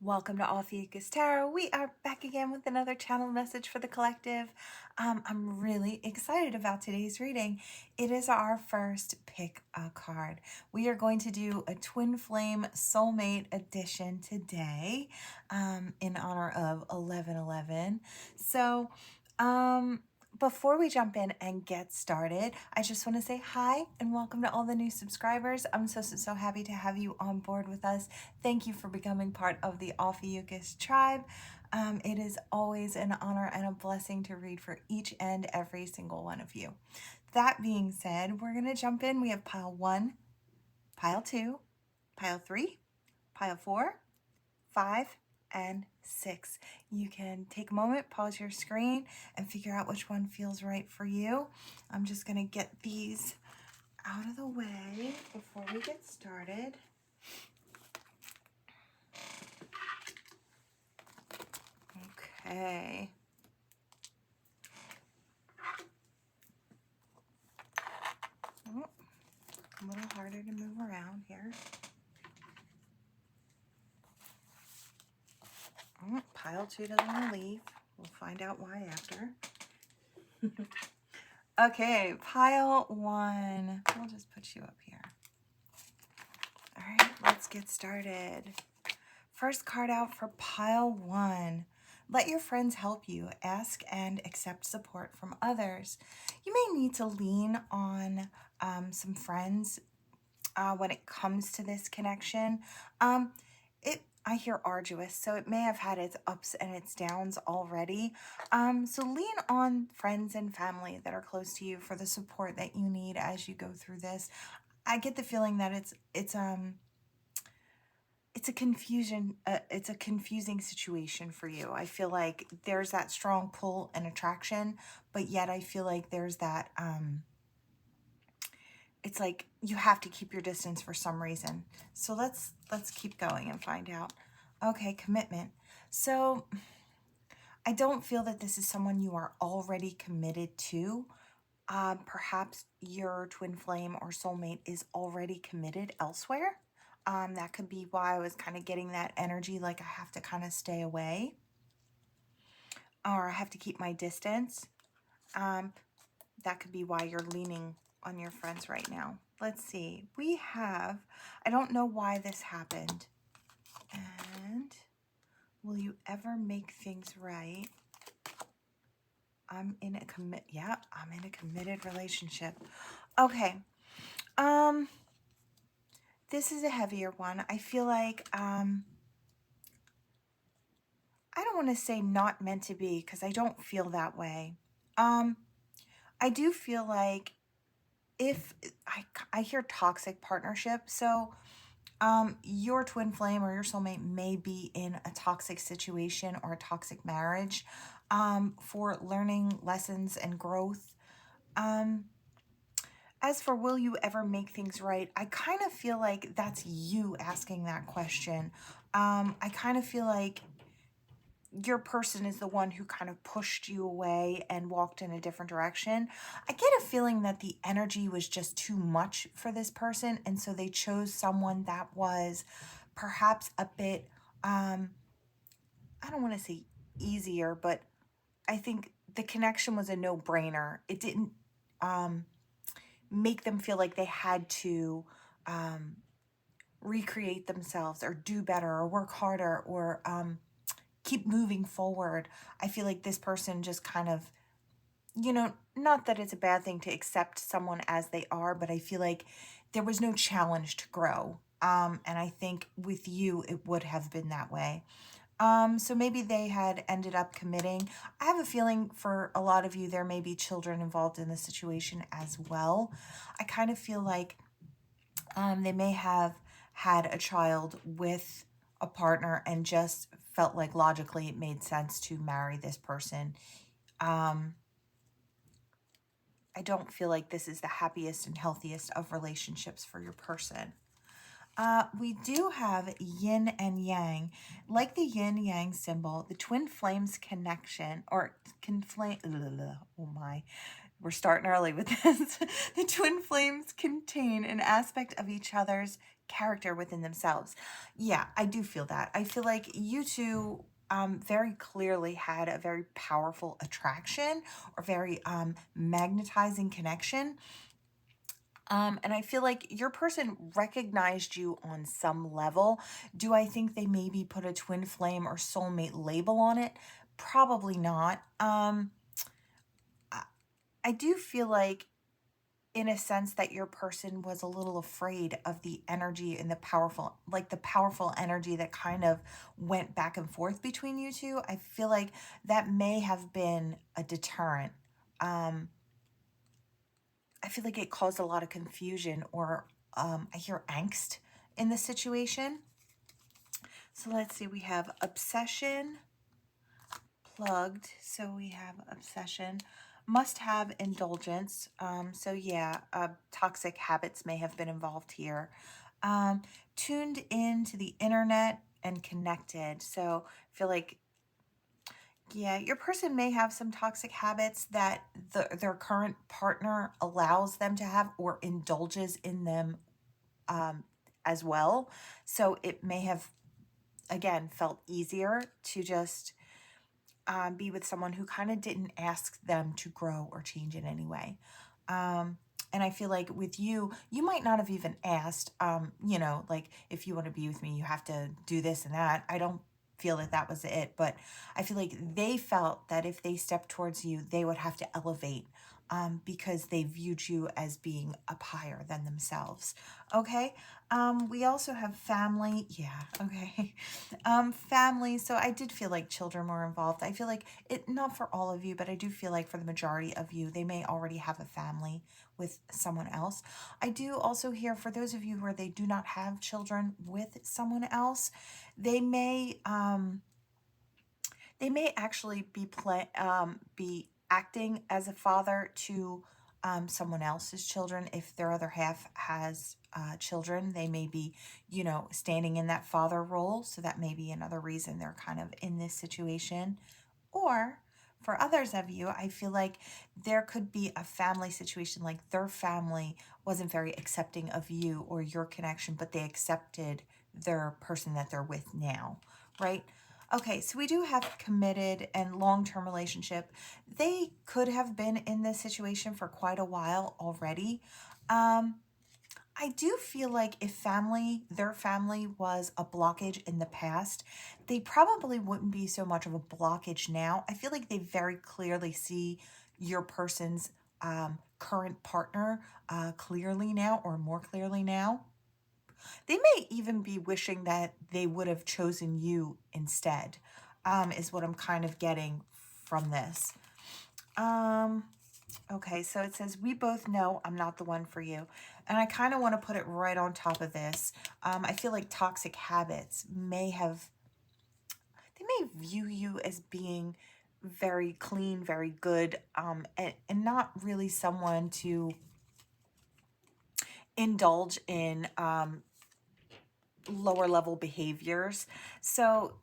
Welcome to Ophiuchus Tarot. We are back again with another channel message for the collective. I'm really excited about today's reading. It is our first pick a card. We are going to do a Twinflame Soulmate edition today in honor of 11/11. So, before we jump in and get started, I just want to say hi and welcome to all the new subscribers. I'm so happy to have you on board with us. Thank you for becoming part of the Ophiuchus tribe. It is always an honor and a blessing to read for each and every single one of you. That being said, we're going to jump in. We have pile 1, pile 2, pile 3, pile 4, 5, and 6. You can take a moment, pause your screen, and figure out which one feels right for you. I'm just going to get these out of the way before we get started. Okay. Oh, a little harder to move around here. Oh, pile 2 doesn't want to leave. We'll find out why after. Okay, pile 1. We'll just put you up here. All right, let's get started. First card out for pile 1. Let your friends help you. Ask and accept support from others. You may need to lean on some friends when it comes to this connection. I hear arduous, so it may have had its ups and its downs already. So lean on friends and family that are close to you for the support that you need as you go through this. I get the feeling that it's a confusing situation for you. I feel like there's that strong pull and attraction, but yet I feel like there's that it's like you have to keep your distance for some reason. So let's keep going and find out. Okay, commitment. So I don't feel that this is someone you are already committed to. Perhaps your twin flame or soulmate is already committed elsewhere. That could be why I was kind of getting that energy, like I have to kind of stay away or I have to keep my distance. That could be why you're leaning on your friends right now. Let's see. We have, I don't know why this happened. And will you ever make things right? I'm in a committed relationship. Okay. This is a heavier one. I feel like, I don't want to say not meant to be because I don't feel that way. I do feel like if I hear toxic partnership, so your twin flame or your soulmate may be in a toxic situation or a toxic marriage for learning lessons and growth. As for will you ever make things right, I kind of feel like that's you asking that question. I kind of feel like your person is the one who kind of pushed you away and walked in a different direction. I get a feeling that the energy was just too much for this person, and so they chose someone that was perhaps a bit, I don't want to say easier, but I think the connection was a no-brainer. It didn't make them feel like they had to recreate themselves or do better or work harder or keep moving forward. I feel like this person just kind of, not that it's a bad thing to accept someone as they are, but I feel like there was no challenge to grow. And I think with you, it would have been that way. So maybe they had ended up committing. I have a feeling for a lot of you, there may be children involved in the situation as well. I kind of feel like they may have had a child with a partner and just felt like logically it made sense to marry this person. I don't feel like this is the happiest and healthiest of relationships for your person. We do have yin and yang. Like the yin-yang symbol, the twin flames connection, or oh my, we're starting early with this. The twin flames contain an aspect of each other's character within themselves. Yeah, I do feel that. I feel like you two very clearly had a very powerful attraction or very magnetizing connection. And I feel like your person recognized you on some level. Do I think they maybe put a twin flame or soulmate label on it? Probably not. I do feel like, in a sense, that your person was a little afraid of the energy and the powerful energy that kind of went back and forth between you two. I feel like that may have been a deterrent. I feel like it caused a lot of confusion, or I hear angst in the situation. So let's see, we have obsession plugged. So we have obsession, must have indulgence. So yeah, toxic habits may have been involved here. Tuned into the internet and connected. So I feel like, yeah, your person may have some toxic habits that their current partner allows them to have or indulges in them as well. So it may have, again, felt easier to just be with someone who kind of didn't ask them to grow or change in any way. And I feel like with you, you might not have even asked, like, if you want to be with me, you have to do this and that. I don't feel that that was it, but I feel like they felt that if they stepped towards you, they would have to elevate, because they viewed you as being up higher than themselves. Okay. We also have family. Yeah. Okay. Family. So I did feel like children were involved. I feel like it, not for all of you, but I do feel like for the majority of you, they may already have a family with someone else. I do also hear, for those of you where they do not have children with someone else, they may actually be acting as a father to someone else's children. If their other half has children, they may be, standing in that father role. So that may be another reason they're kind of in this situation. Or for others of you, I feel like there could be a family situation, like their family wasn't very accepting of you or your connection, but they accepted their person that they're with now, right? Okay, so we do have committed and long-term relationship. They could have been in this situation for quite a while already. I do feel like if their family was a blockage in the past, they probably wouldn't be so much of a blockage now. I feel like they very clearly see your person's current partner clearly now, or more clearly now. They may even be wishing that they would have chosen you instead, is what I'm kind of getting from this. Okay, so it says, we both know I'm not the one for you. And I kind of want to put it right on top of this. I feel like toxic habits they may view you as being very clean, very good, and not really someone to indulge in lower level behaviors. So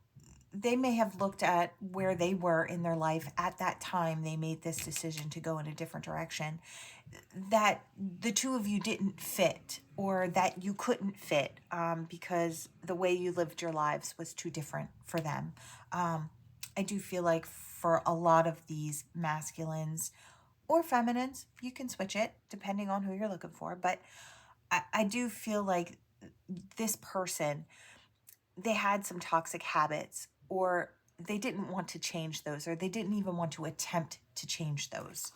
they may have looked at where they were in their life at that time they made this decision to go in a different direction, that the two of you didn't fit, or that you couldn't fit, because the way you lived your lives was too different for them. I do feel like for a lot of these masculines or feminines, you can switch it depending on who you're looking for, but I do feel like this person, they had some toxic habits, or they didn't want to change those, or they didn't even want to attempt to change those.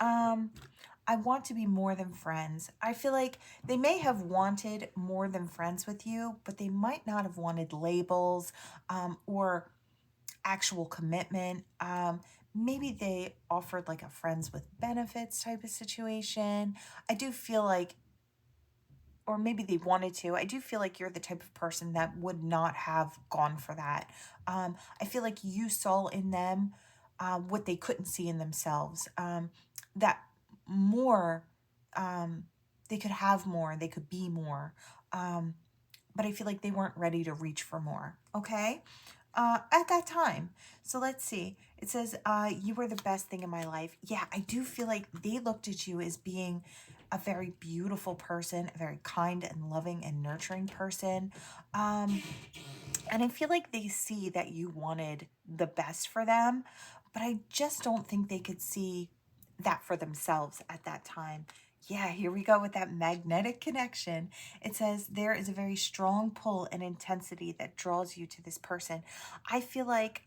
I want to be more than friends. I feel like they may have wanted more than friends with you, but they might not have wanted labels, or actual commitment. Maybe they offered like a friends with benefits type of situation. I do feel like, or maybe they wanted to. I do feel like you're the type of person that would not have gone for that. I feel like you saw in them what they couldn't see in themselves. That more, they could have more, they could be more. But I feel like they weren't ready to reach for more. Okay. At that time. So let's see. It says, you were the best thing in my life. Yeah, I do feel like they looked at you as being a very beautiful person, a very kind and loving and nurturing person. Um, and I feel like they see that you wanted the best for them, but I just don't think they could see that for themselves at that time. Yeah, here we go with that magnetic connection. It says there is a very strong pull and intensity that draws you to this person. I feel like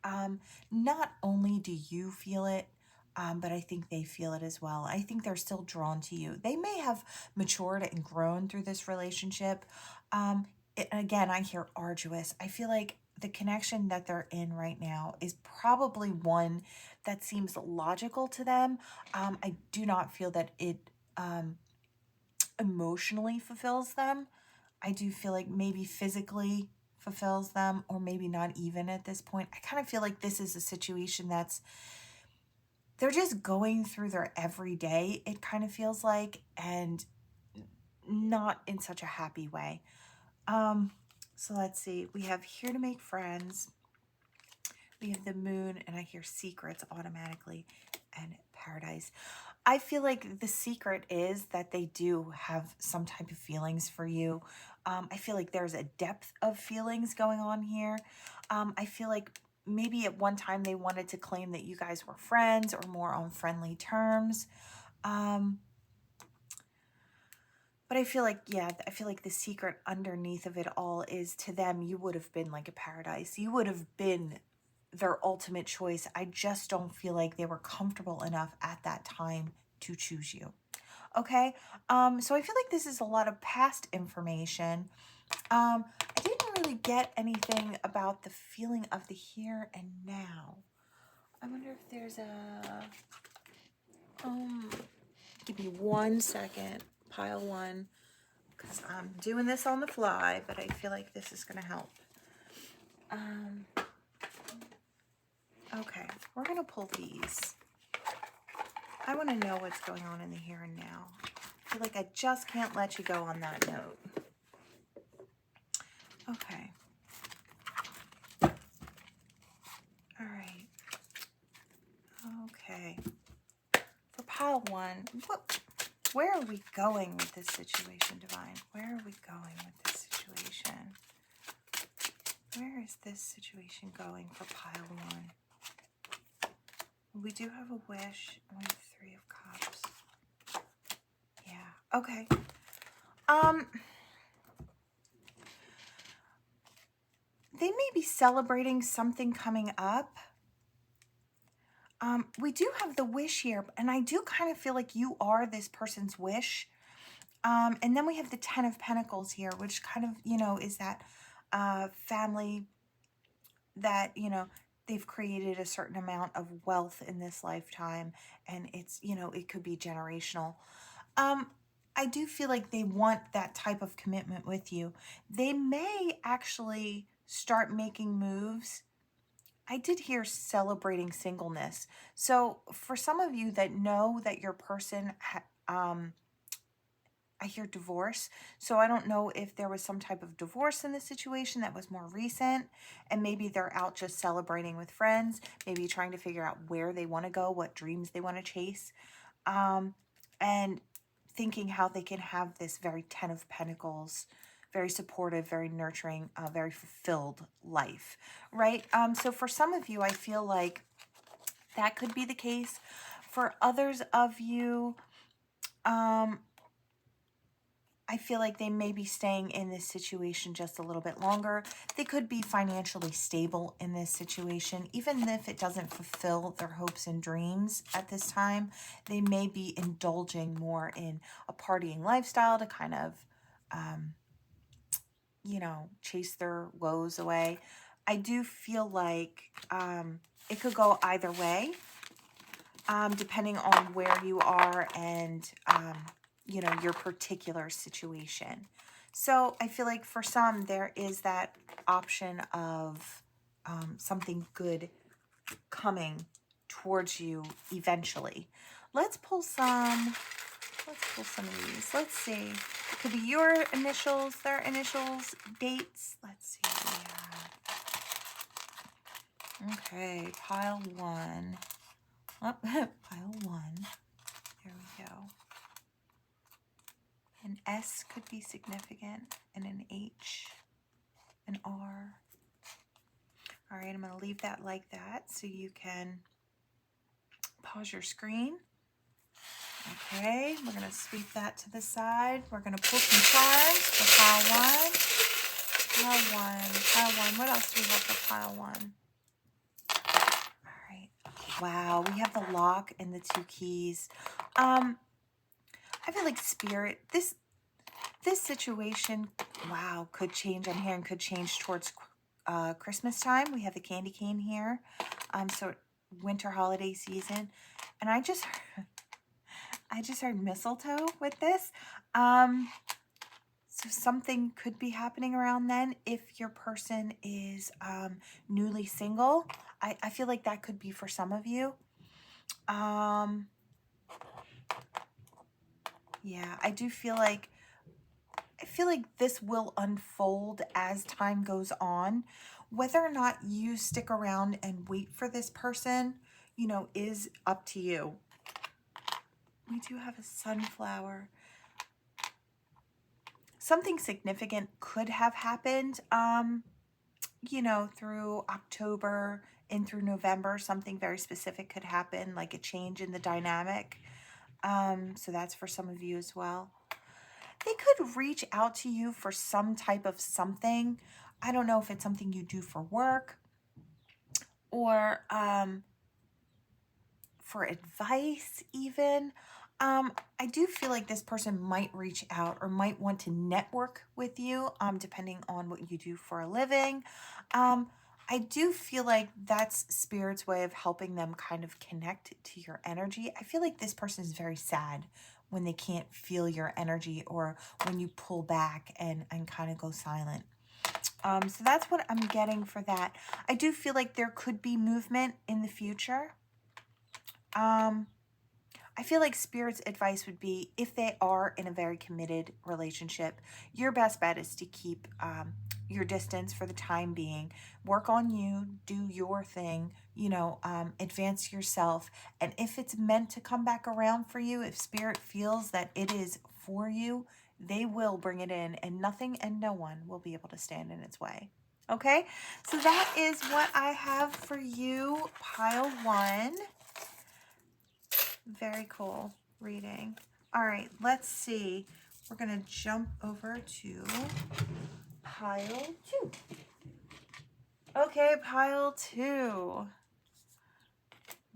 not only do you feel it, but I think they feel it as well. I think they're still drawn to you. They may have matured and grown through this relationship. Um, again, I hear arduous. I feel like the connection that they're in right now is probably one that seems logical to them. I do not feel that it emotionally fulfills them. I do feel like maybe physically fulfills them, or maybe not even at this point. I kind of feel like this is a situation that's, they're just going through their everyday, it kind of feels like, and not in such a happy way. So let's see. We have here to make friends. We have the moon, and I hear secrets automatically, and paradise. I feel like the secret is that they do have some type of feelings for you. I feel like there's a depth of feelings going on here. I feel like maybe at one time they wanted to claim that you guys were friends or more on friendly terms. But I feel like, yeah, I feel like the secret underneath of it all is, to them, you would have been like a paradise. You would have been their ultimate choice. I just don't feel like they were comfortable enough at that time to choose you. Okay, so I feel like this is a lot of past information. I didn't really get anything about the feeling of the here and now. I wonder if there's a, give me 1 second, pile one, because I'm doing this on the fly, but I feel like this is going to help. Okay, we're going to pull these. I want to know what's going on in the here and now. I feel like I just can't let you go on that note. Okay. All right. Okay. For pile one, where are we going with this situation, Divine? Where are we going with this situation? Where is this situation going for pile one? We do have a wish, and we have 3 of Cups. Yeah, okay. They may be celebrating something coming up. We do have the wish here, and I do kind of feel like you are this person's wish. And then we have the 10 of Pentacles here, which kind of, you know, is that family that, you know, they've created a certain amount of wealth in this lifetime, and it's, you know, it could be generational. I do feel like they want that type of commitment with you. They may actually start making moves. I did hear celebrating singleness. So for some of you that know that your person, I hear divorce. So I don't know if there was some type of divorce in the situation that was more recent, and maybe they're out just celebrating with friends, maybe trying to figure out where they want to go, what dreams they want to chase, and thinking how they can have this very 10 of Pentacles, very supportive, very nurturing, very fulfilled life, right? So for some of you, I feel like that could be the case. For others of you, I feel like they may be staying in this situation just a little bit longer. They could be financially stable in this situation. Even if it doesn't fulfill their hopes and dreams at this time, they may be indulging more in a partying lifestyle to kind of, you know, chase their woes away. I do feel like it could go either way, depending on where you are and, you know, your particular situation. So I feel like for some, there is that option of something good coming towards you eventually. Let's pull some of these. Let's see. It could be your initials, their initials, dates. Let's see. Okay, pile one. Oh, pile one. There we go. An S could be significant, and an H, an R. All right, I'm going to leave that like that so you can pause your screen. Okay, we're going to sweep that to the side. We're going to pull some cards for pile one. Pile one. What else do we have for pile one? All right. Wow, we have the lock and the two keys. I feel like Spirit, this situation, wow, could change. I'm hearing could change towards Christmas time. We have the candy cane here. So winter holiday season. And I just heard mistletoe with this. So something could be happening around then if your person is newly single. I feel like that could be for some of you. Yeah, I feel like this will unfold as time goes on. Whether or not you stick around and wait for this person, you know, is up to you. We do have a sunflower. Something significant could have happened, you know, through October and through November. Something very specific could happen, like a change in the dynamic. So that's for some of you as well. They could reach out to you for some type of something. I don't know if it's something you do for work or for advice even. I do feel like this person might reach out or might want to network with you, depending on what you do for a living. I do feel like that's Spirit's way of helping them kind of connect to your energy. I feel like this person is very sad when they can't feel your energy or when you pull back and kind of go silent. So that's what I'm getting for that. I do feel like there could be movement in the future. I feel like Spirit's advice would be, if they are in a very committed relationship, your best bet is to keep your distance for the time being. Work on you, do your thing, you know, advance yourself. And if it's meant to come back around for you, if Spirit feels that it is for you, they will bring it in, and nothing and no one will be able to stand in its way. Okay, so that is what I have for you, pile one. Very cool reading. All right, let's see. We're going to jump over to pile two. Okay, pile two.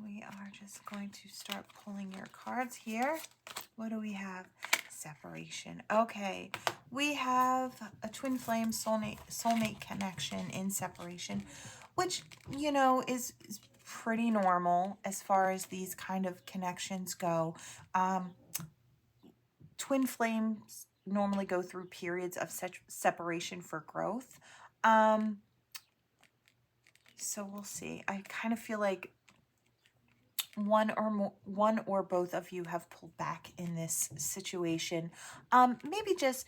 We are just going to start pulling your cards here. What do we have? Separation. Okay, we have a twin flame soulmate connection in separation, which, you know, is pretty normal as far as these kind of connections go. Twin flames normally go through periods of separation for growth. So we'll see. I kind of feel like one or both of you have pulled back in this situation. Maybe just,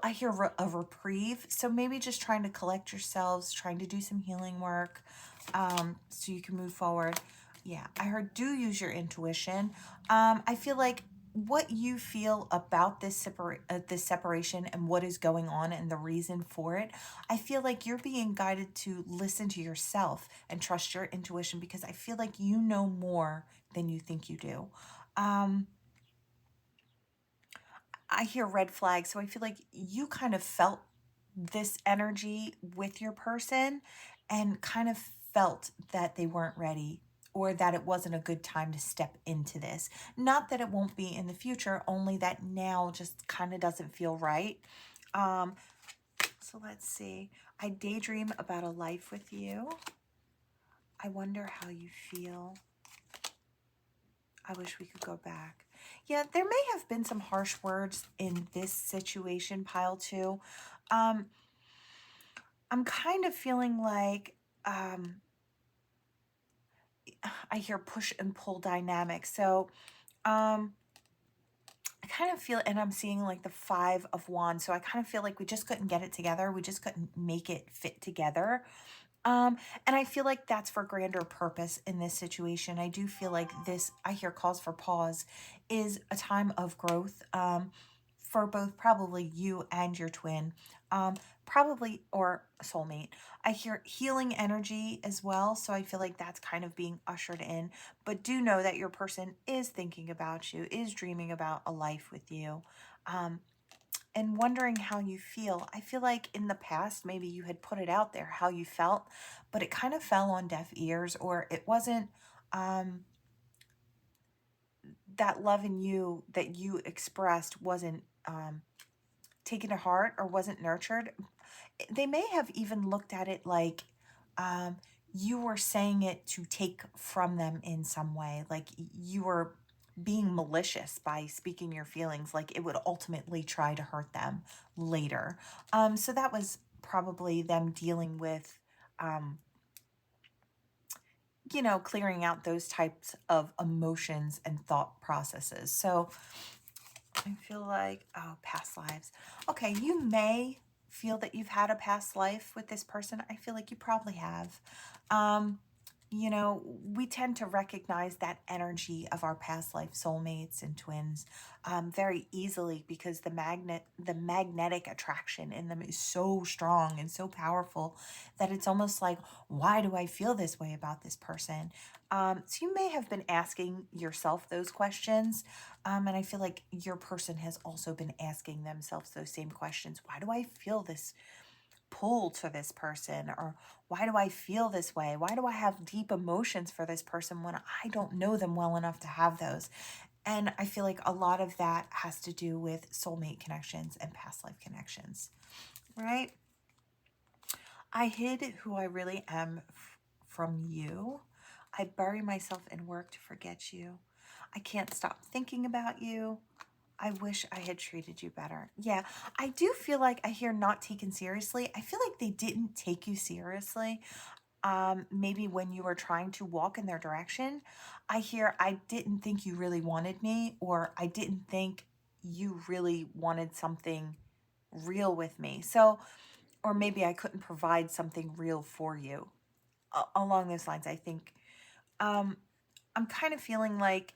I hear a reprieve. So maybe just trying to collect yourselves, trying to do some healing work, so you can move forward. Yeah, I heard do use your intuition. I feel like what you feel about this separation and what is going on and the reason for it, I feel like you're being guided to listen to yourself and trust your intuition, because I feel like you know more than you think you do. I hear red flags, so I feel like you kind of felt this energy with your person and kind of felt that they weren't ready, or that it wasn't a good time to step into this. Not that it won't be in the future, only that now just kind of doesn't feel right. So let's see. I daydream about a life with you. I wonder how you feel. I wish we could go back. Yeah, there may have been some harsh words in this situation, pile two. I'm kind of feeling like I hear push and pull dynamic. So I kind of feel, and I'm seeing like the 5 of Wands. So I kind of feel like we just couldn't get it together. We just couldn't make it fit together. And I feel like that's for grander purpose in this situation. I do feel like this, I hear calls for pause, is a time of growth for both probably you and your twin, probably, or soulmate. I hear healing energy as well, so I feel like that's kind of being ushered in. But do know that your person is thinking about you, is dreaming about a life with you, and wondering how you feel. I feel like in the past, maybe you had put it out there how you felt, but it kind of fell on deaf ears, or it wasn't that love in you that you expressed wasn't taken to heart or wasn't nurtured. They may have even looked at it like um, you were saying it to take from them in some way, like you were being malicious by speaking your feelings, like it would ultimately try to hurt them later. So that was probably them dealing with, um, clearing out those types of emotions and thought processes. So I feel like, oh, past lives. Okay, you may feel that you've had a past life with this person. I feel like you probably have. Um, we tend to recognize that energy of our past life soulmates and twins very easily because the magnetic attraction in them is so strong and so powerful that it's almost like, why do I feel this way about this person? So you may have been asking yourself those questions, and I feel like your person has also been asking themselves those same questions. Why do I feel this pull to this person? Or why do I feel this way? Why do I have deep emotions for this person when I don't know them well enough to have those? And I feel like a lot of that has to do with soulmate connections and past life connections, right? I hid who I really am from you. I bury myself in work to forget you. I can't stop thinking about you. I wish I had treated you better. Yeah, I do feel like I hear not taken seriously. I feel like they didn't take you seriously. Maybe when you were trying to walk in their direction, I hear I didn't think you really wanted me, or I didn't think you really wanted something real with me. So, or maybe I couldn't provide something real for you. Along those lines, I think um, I'm kind of feeling like,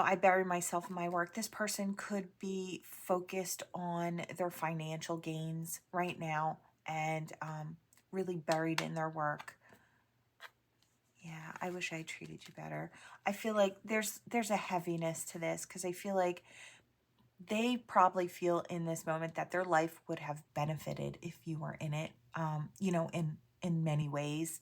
I bury myself in my work. This person could be focused on their financial gains right now and really buried in their work. Yeah, I wish I treated you better. I feel like there's a heaviness to this because I feel like they probably feel in this moment that their life would have benefited if you were in it. In many ways.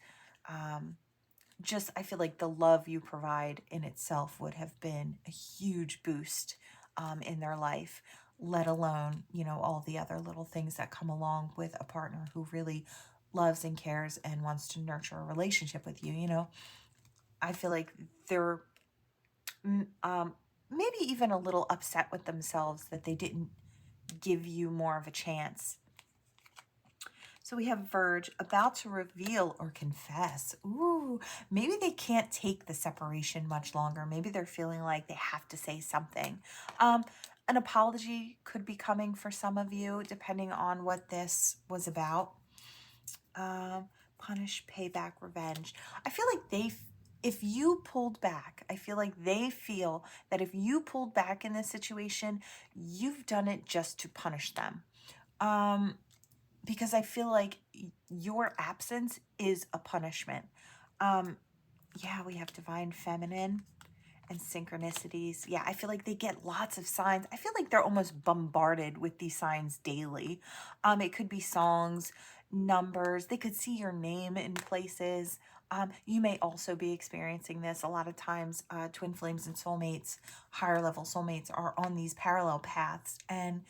Just I feel like the love you provide in itself would have been a huge boost in their life, let alone, all the other little things that come along with a partner who really loves and cares and wants to nurture a relationship with you. I feel like they're maybe even a little upset with themselves that they didn't give you more of a chance. So we have Verge, about to reveal or confess. Ooh, maybe they can't take the separation much longer. Maybe they're feeling like they have to say something. An apology could be coming for some of you, depending on what this was about. Punish, payback, revenge. I feel like if you pulled back, I feel like they feel that if you pulled back in this situation, you've done it just to punish them. Because I feel like your absence is a punishment. Yeah, we have divine feminine and synchronicities. Yeah, I feel like they get lots of signs. I feel like they're almost bombarded with these signs daily. It could be songs, numbers. They could see your name in places. You may also be experiencing this. A lot of times, twin flames and soulmates, higher level soulmates, are on these parallel paths. And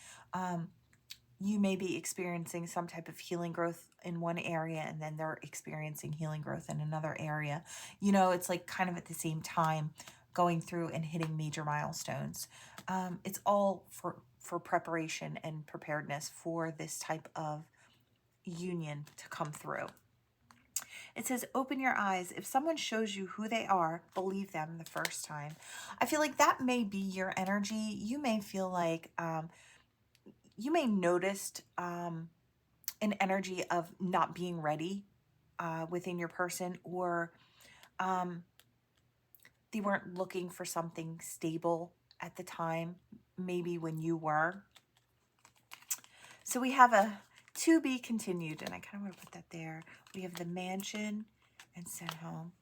you may be experiencing some type of healing growth in one area, and then they're experiencing healing growth in another area. It's like kind of at the same time going through and hitting major milestones. It's all for preparation and preparedness for this type of union to come through. It says, open your eyes. If someone shows you who they are, believe them the first time. I feel like that may be your energy. You may feel like you may noticed an energy of not being ready within your person, or they weren't looking for something stable at the time, maybe when you were. So we have a to be continued, and I kind of want to put that there. We have the mansion and sent home.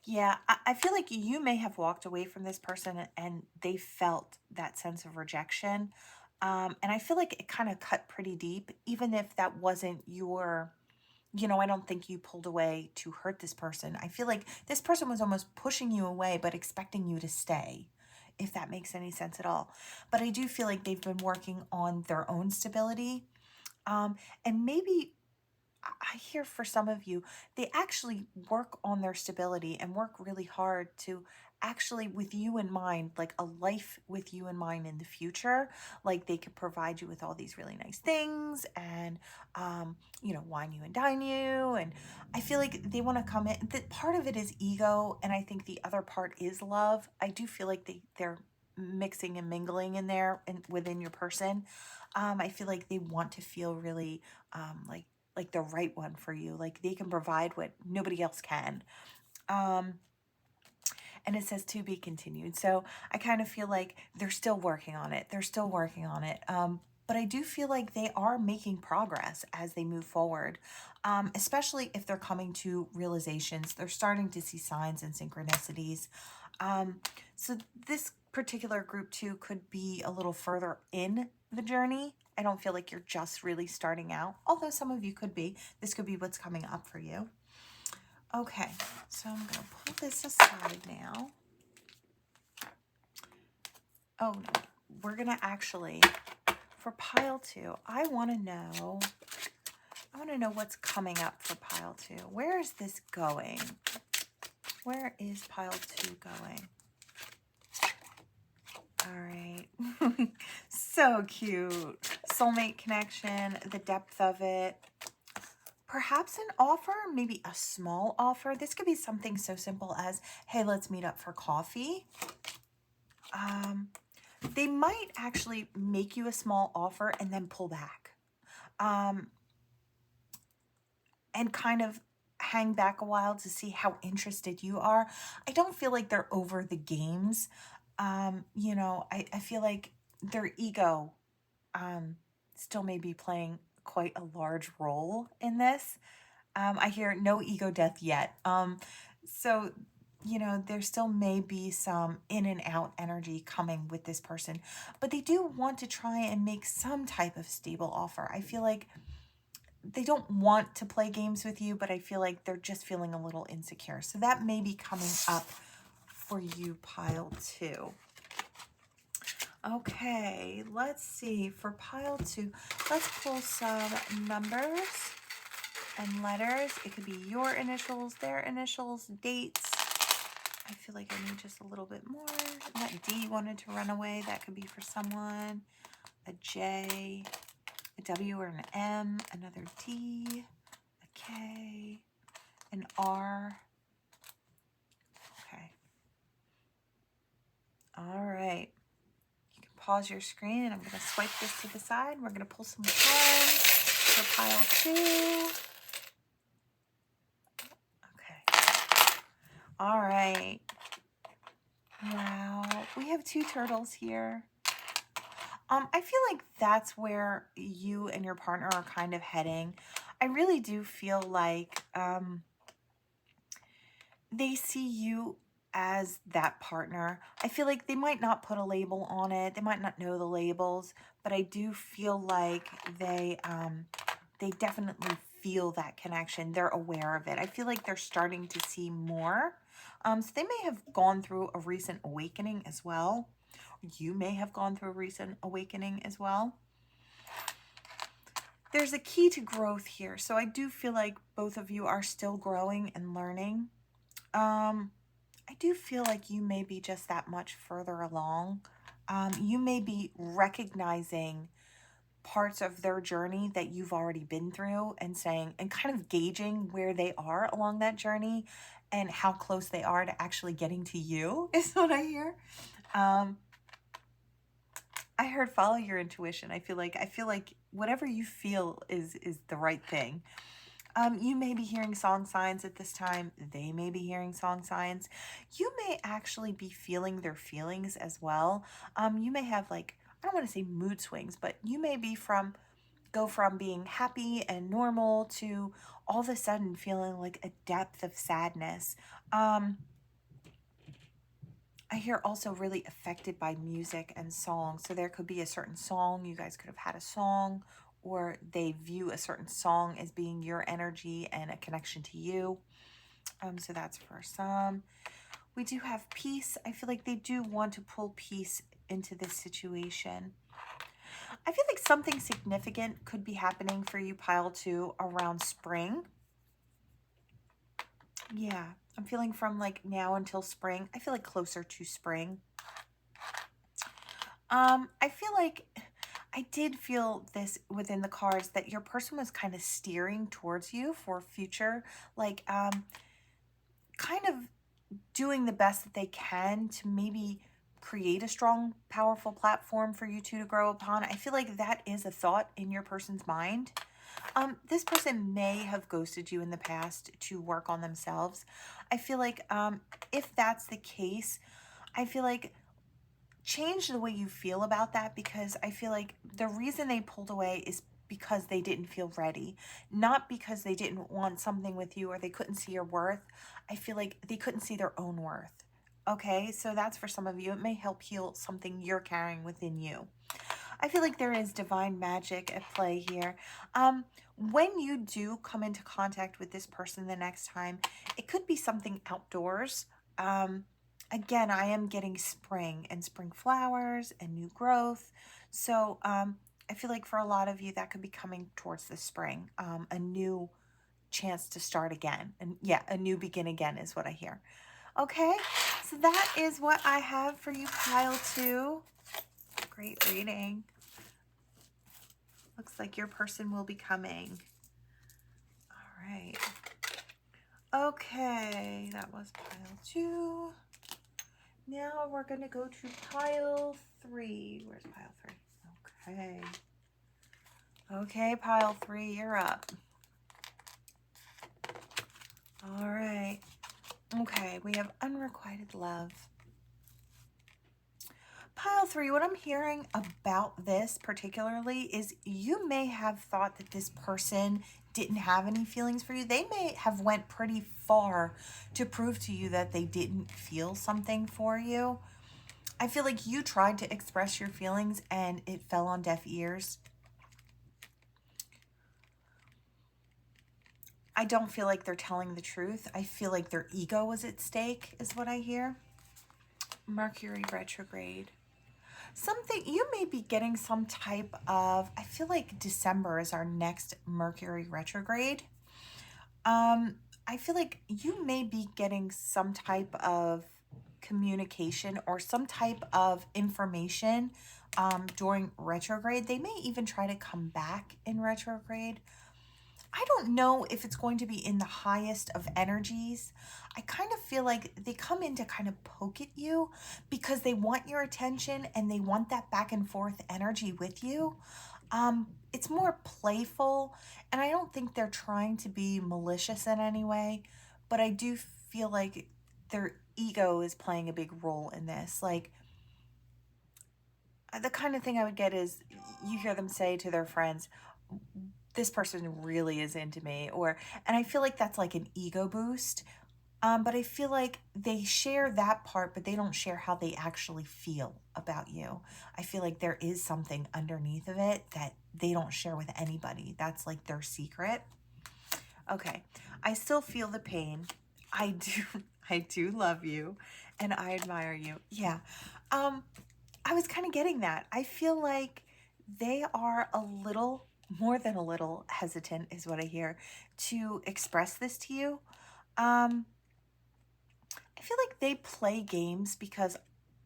Yeah, I feel like you may have walked away from this person and they felt that sense of rejection. And I feel like it kind of cut pretty deep, even if that wasn't your, I don't think you pulled away to hurt this person. I feel like this person was almost pushing you away, but expecting you to stay, if that makes any sense at all. But I do feel like they've been working on their own stability. And maybe I hear for some of you, they actually work on their stability and work really hard to actually, with you in mind, like a life with you in mind in the future. Like they could provide you with all these really nice things and, wine you and dine you. And I feel like they want to come in. That part of it is ego, and I think the other part is love. I do feel like they're mixing and mingling in there and within your person. I feel like they want to feel really like the right one for you. Like they can provide what nobody else can. And it says to be continued. So I kind of feel like they're still working on it. They're still working on it. But I do feel like they are making progress as they move forward, especially if they're coming to realizations. They're starting to see signs and synchronicities. So this particular group too could be a little further in the journey. I don't feel like you're just really starting out, although some of you could be. This could be what's coming up for you. Okay, so I'm going to pull this aside now. Oh, no, we're going to actually, for pile 2, I want to know what's coming up for pile 2. Where is this going? Where is pile 2 going? All right. So cute. Soulmate connection, the depth of it. Perhaps an offer, maybe a small offer. This could be something so simple as, hey, let's meet up for coffee. They might actually make you a small offer and then pull back. And kind of hang back a while to see how interested you are. I don't feel like they're over the games. I feel like their ego still may be playing quite a large role in this. I hear no ego death yet. So, there still may be some in and out energy coming with this person, but they do want to try and make some type of stable offer. I feel like they don't want to play games with you, but I feel like they're just feeling a little insecure. So that may be coming up for you, pile 2. Okay, let's see. For pile 2, let's pull some numbers and letters. It could be your initials, their initials, dates. I feel like I need just a little bit more. That D wanted to run away. That could be for someone. A J, a W or an M, another D, a K, an R. Okay. All right. You can pause your screen and I'm going to swipe this to the side. We're going to pull some cards for pile 2. All right. Wow. We have 2 turtles here. I feel like that's where you and your partner are kind of heading. I really do feel like they see you as that partner. I feel like they might not put a label on it. They might not know the labels, but I do feel like they definitely feel that connection. They're aware of it. I feel like they're starting to see more. So they may have gone through a recent awakening as well. You may have gone through a recent awakening as well. There's a key to growth here. So I do feel like both of you are still growing and learning. I do feel like you may be just that much further along. You may be recognizing parts of their journey that you've already been through and saying, and kind of gauging where they are along that journey and how close they are to actually getting to you is what I hear. I heard follow your intuition. I feel like whatever you feel is the right thing. You may be hearing song signs at this time. They may be hearing song signs. You may actually be feeling their feelings as well. You may have like, I don't want to say mood swings, but you may be go from being happy and normal to all of a sudden feeling like a depth of sadness. I hear also really affected by music and song. So there could be a certain song, you guys could have had a song, or they view a certain song as being your energy and a connection to you. So that's for some. We do have peace. I feel like they do want to pull peace into this situation. I feel like something significant could be happening for you, pile 2, around spring. Yeah, I'm feeling from like now until spring. I feel like closer to spring. I feel like I did feel this within the cards that your person was kind of steering towards you for future, like kind of doing the best that they can to maybe create a strong, powerful platform for you two to grow upon. I feel like that is a thought in your person's mind. This person may have ghosted you in the past to work on themselves. I feel like if that's the case, I feel like change the way you feel about that, because I feel like the reason they pulled away is because they didn't feel ready, not because they didn't want something with you or they couldn't see your worth. I feel like they couldn't see their own worth. Okay, so that's for some of you. It may help heal something you're carrying within you. I feel like there is divine magic at play here. When you do come into contact with this person the next time, it could be something outdoors. Again, I am getting spring and spring flowers and new growth. So I feel like for a lot of you, that could be coming towards the spring, a new chance to start again. And yeah, a new begin again is what I hear. Okay, so that is what I have for you, pile 2. Great reading. Looks like your person will be coming. All right. Okay, that was pile 2. Now we're going to go to pile 3. Where's pile 3? Okay. Okay, pile 3, you're up. All right. Okay, we have unrequited love. Pile 3, what I'm hearing about this particularly is you may have thought that this person didn't have any feelings for you. They may have went pretty far to prove to you that they didn't feel something for you. I feel like you tried to express your feelings and it fell on deaf ears. I don't feel like they're telling the truth. I feel like their ego was at stake is what I hear. Mercury retrograde. Something, you may be getting some type of, I feel like December is our next Mercury retrograde. I feel like you may be getting some type of communication or some type of information during retrograde. They may even try to come back in retrograde. I don't know if it's going to be in the highest of energies. I kind of feel like they come in to kind of poke at you because they want your attention and they want that back and forth energy with you. It's more playful, and I don't think they're trying to be malicious in any way, but I do feel like their ego is playing a big role in this. Like, the kind of thing I would get is you hear them say to their friends, this person really is into me, and I feel like that's like an ego boost. But I feel like they share that part, but they don't share how they actually feel about you. I feel like there is something underneath of it that they don't share with anybody. That's like their secret. Okay, I still feel the pain. I do love you and I admire you. Yeah. I was kind of getting that. I feel like they are a little, more than a little hesitant is what I hear, to express this to you. I feel like they play games because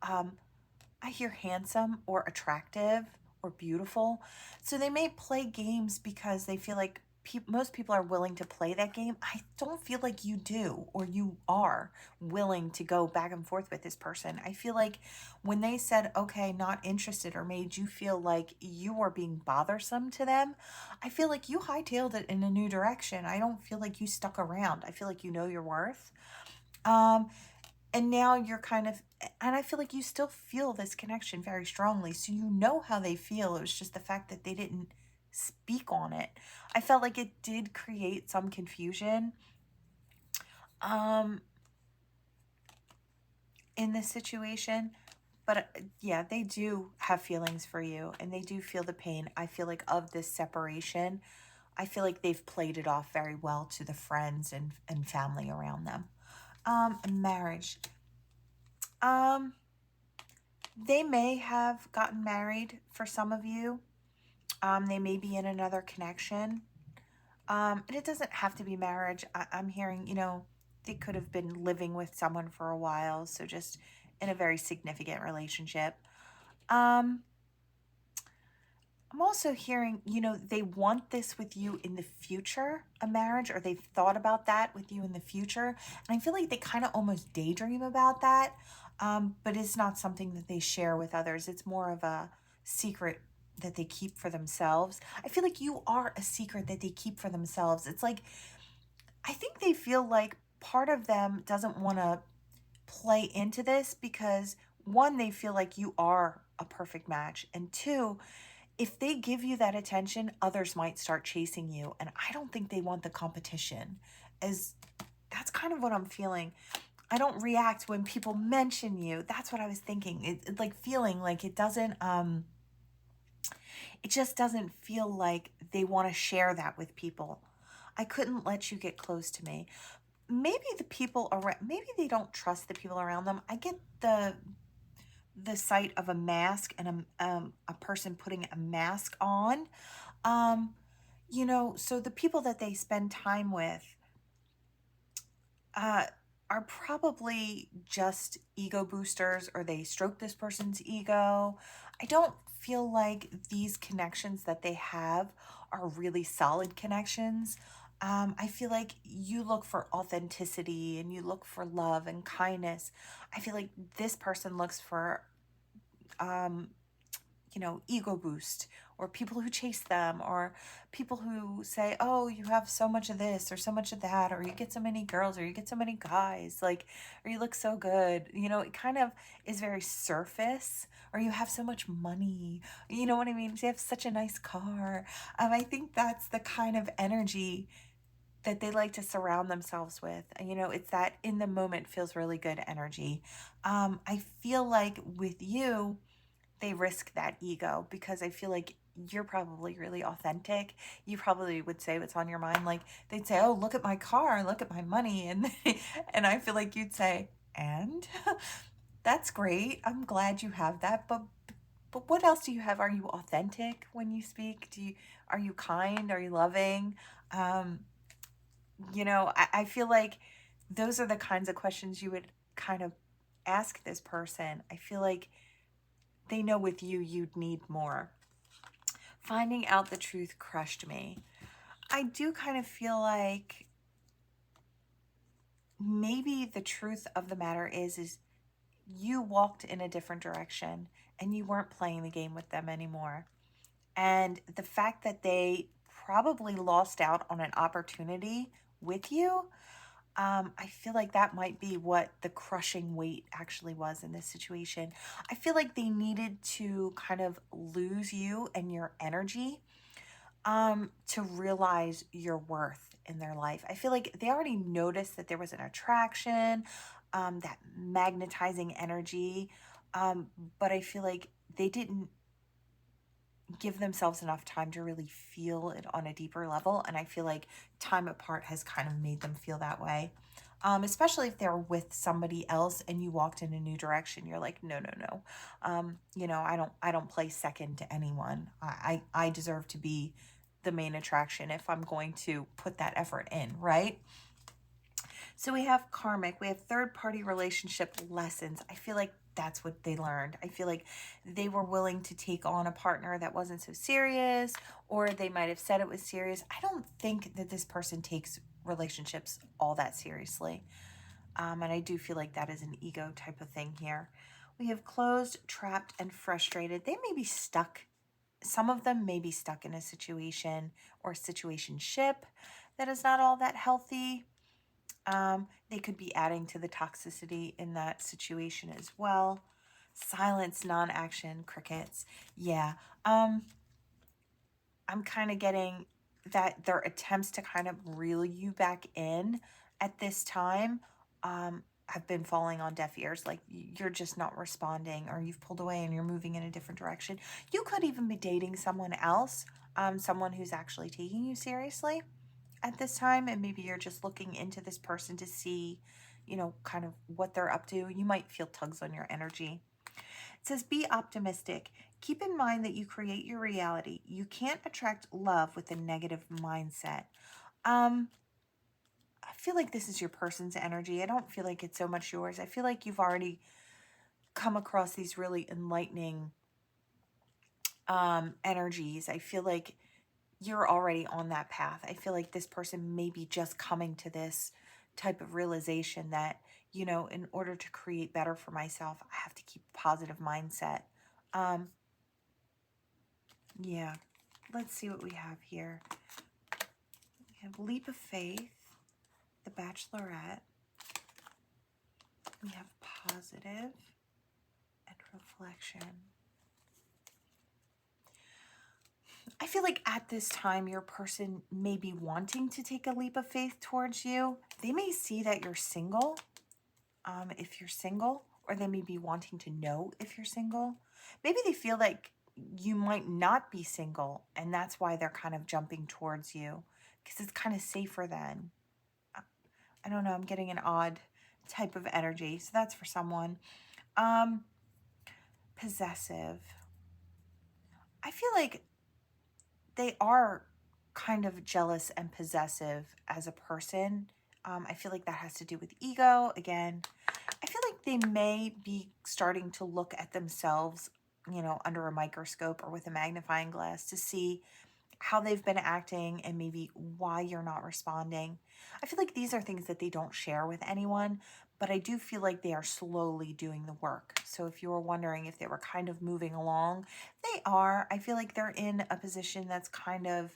I hear handsome or attractive or beautiful. So they may play games because they feel like most people are willing to play that game. I don't feel like you do, or you are willing to go back and forth with this person. I feel like when they said, okay, not interested, or made you feel like you were being bothersome to them, I feel like you hightailed it in a new direction. I don't feel like you stuck around. I feel like you know your worth. Um, and now you're kind of, and I feel like you still feel this connection very strongly. So you know how they feel. It was just the fact that they didn't speak on it. I felt like it did create some confusion um, in this situation. But yeah, they do have feelings for you, and they do feel the pain. I feel like of this separation, I feel like they've played it off very well to the friends and family around them. Marriage. Um, they may have gotten married for some of you. They may be in another connection. And it doesn't have to be marriage. I'm hearing, they could have been living with someone for a while. So just in a very significant relationship. Um, I'm also hearing, they want this with you in the future, a marriage, or they've thought about that with you in the future. And I feel like they kind of almost daydream about that, but it's not something that they share with others. It's more of a secret that they keep for themselves. I feel like you are a secret that they keep for themselves. It's like, I think they feel like part of them doesn't want to play into this because, one, they feel like you are a perfect match, and two, if they give you that attention, others might start chasing you. And I don't think they want the competition. As that's kind of what I'm feeling. I don't react when people mention you. That's what I was thinking. It like feeling like it just doesn't feel like they want to share that with people. I couldn't let you get close to me. Maybe the people around, maybe they don't trust the people around them. I get the sight of a mask and a person putting a mask on. Um, so the people that they spend time with uh, are probably just ego boosters, or they stroke this person's ego. I don't feel like these connections that they have are really solid connections. I feel like you look for authenticity and you look for love and kindness. I feel like this person looks for um, ego boost, or people who chase them, or people who say, oh, you have so much of this or so much of that, or you get so many girls or you get so many guys, like, or you look so good. It kind of is very surface, or you have so much money. You know what I mean? You have such a nice car. I think that's the kind of energy that they like to surround themselves with. It's that in the moment feels really good energy. I feel like with you, they risk that ego because I feel like you're probably really authentic. You probably would say what's on your mind. Like, they'd say, oh, look at my car, look at my money. And and I feel like you'd say, and that's great. I'm glad you have that. But what else do you have? Are you authentic when you speak? Are you kind? Are you loving? Um, I feel like those are the kinds of questions you would kind of ask this person. I feel like they know with you, you'd need more. Finding out the truth crushed me. I do kind of feel like maybe the truth of the matter is you walked in a different direction and you weren't playing the game with them anymore. And the fact that they probably lost out on an opportunity with you, I feel like that might be what the crushing weight actually was in this situation. I feel like they needed to kind of lose you and your energy to realize your worth in their life. I feel like they already noticed that there was an attraction, that magnetizing energy, but I feel like they didn't give themselves enough time to really feel it on a deeper level. And I feel like time apart has kind of made them feel that way. Especially if they're with somebody else and you walked in a new direction. You're like, no, no, no. I don't play second to anyone. I deserve to be the main attraction if I'm going to put that effort in, right? So we have karmic, we have third party relationship lessons. I feel like that's what they learned. I feel like they were willing to take on a partner that wasn't so serious, or they might have said it was serious. I don't think that this person takes relationships all that seriously. And I do feel like that is an ego type of thing here. We have closed, trapped, and frustrated. They may be stuck. Some of them may be stuck in a situation or situationship that is not all that healthy. They could be adding to the toxicity in that situation as well. Silence, non-action, crickets. Yeah. I'm kind of getting that their attempts to kind of reel you back in at this time have been falling on deaf ears. Like you're just not responding, or you've pulled away and you're moving in a different direction. You could even be dating someone else, someone who's actually taking you seriously at this time, and maybe you're just looking into this person to see, you know, kind of what they're up to. You might feel tugs on your energy. It says, be optimistic. Keep in mind that you create your reality. You can't attract love with a negative mindset. I feel like this is your person's energy. I don't feel like it's so much yours. I feel like you've already come across these really enlightening energies. I feel like you're already on that path. I feel like this person may be just coming to this type of realization that, you know, in order to create better for myself, I have to keep a positive mindset. Yeah, let's see what we have here. We have Leap of Faith, The Bachelorette. We have Positive and Reflection. I feel like at this time, your person may be wanting to take a leap of faith towards you. They may see that you're single, if you're single, or they may be wanting to know if you're single. Maybe they feel like you might not be single, and that's why they're kind of jumping towards you, because it's kind of safer then. I don't know, I'm getting an odd type of energy, so that's for someone. Possessive. I feel like they are kind of jealous and possessive as a person. I feel like that has to do with ego. Again, I feel like they may be starting to look at themselves, you know, under a microscope or with a magnifying glass to see how they've been acting and maybe why you're not responding. I feel like these are things that they don't share with anyone, but I do feel like they are slowly doing the work. So if you were wondering if they were kind of moving along, they are. I feel like they're in a position that's kind of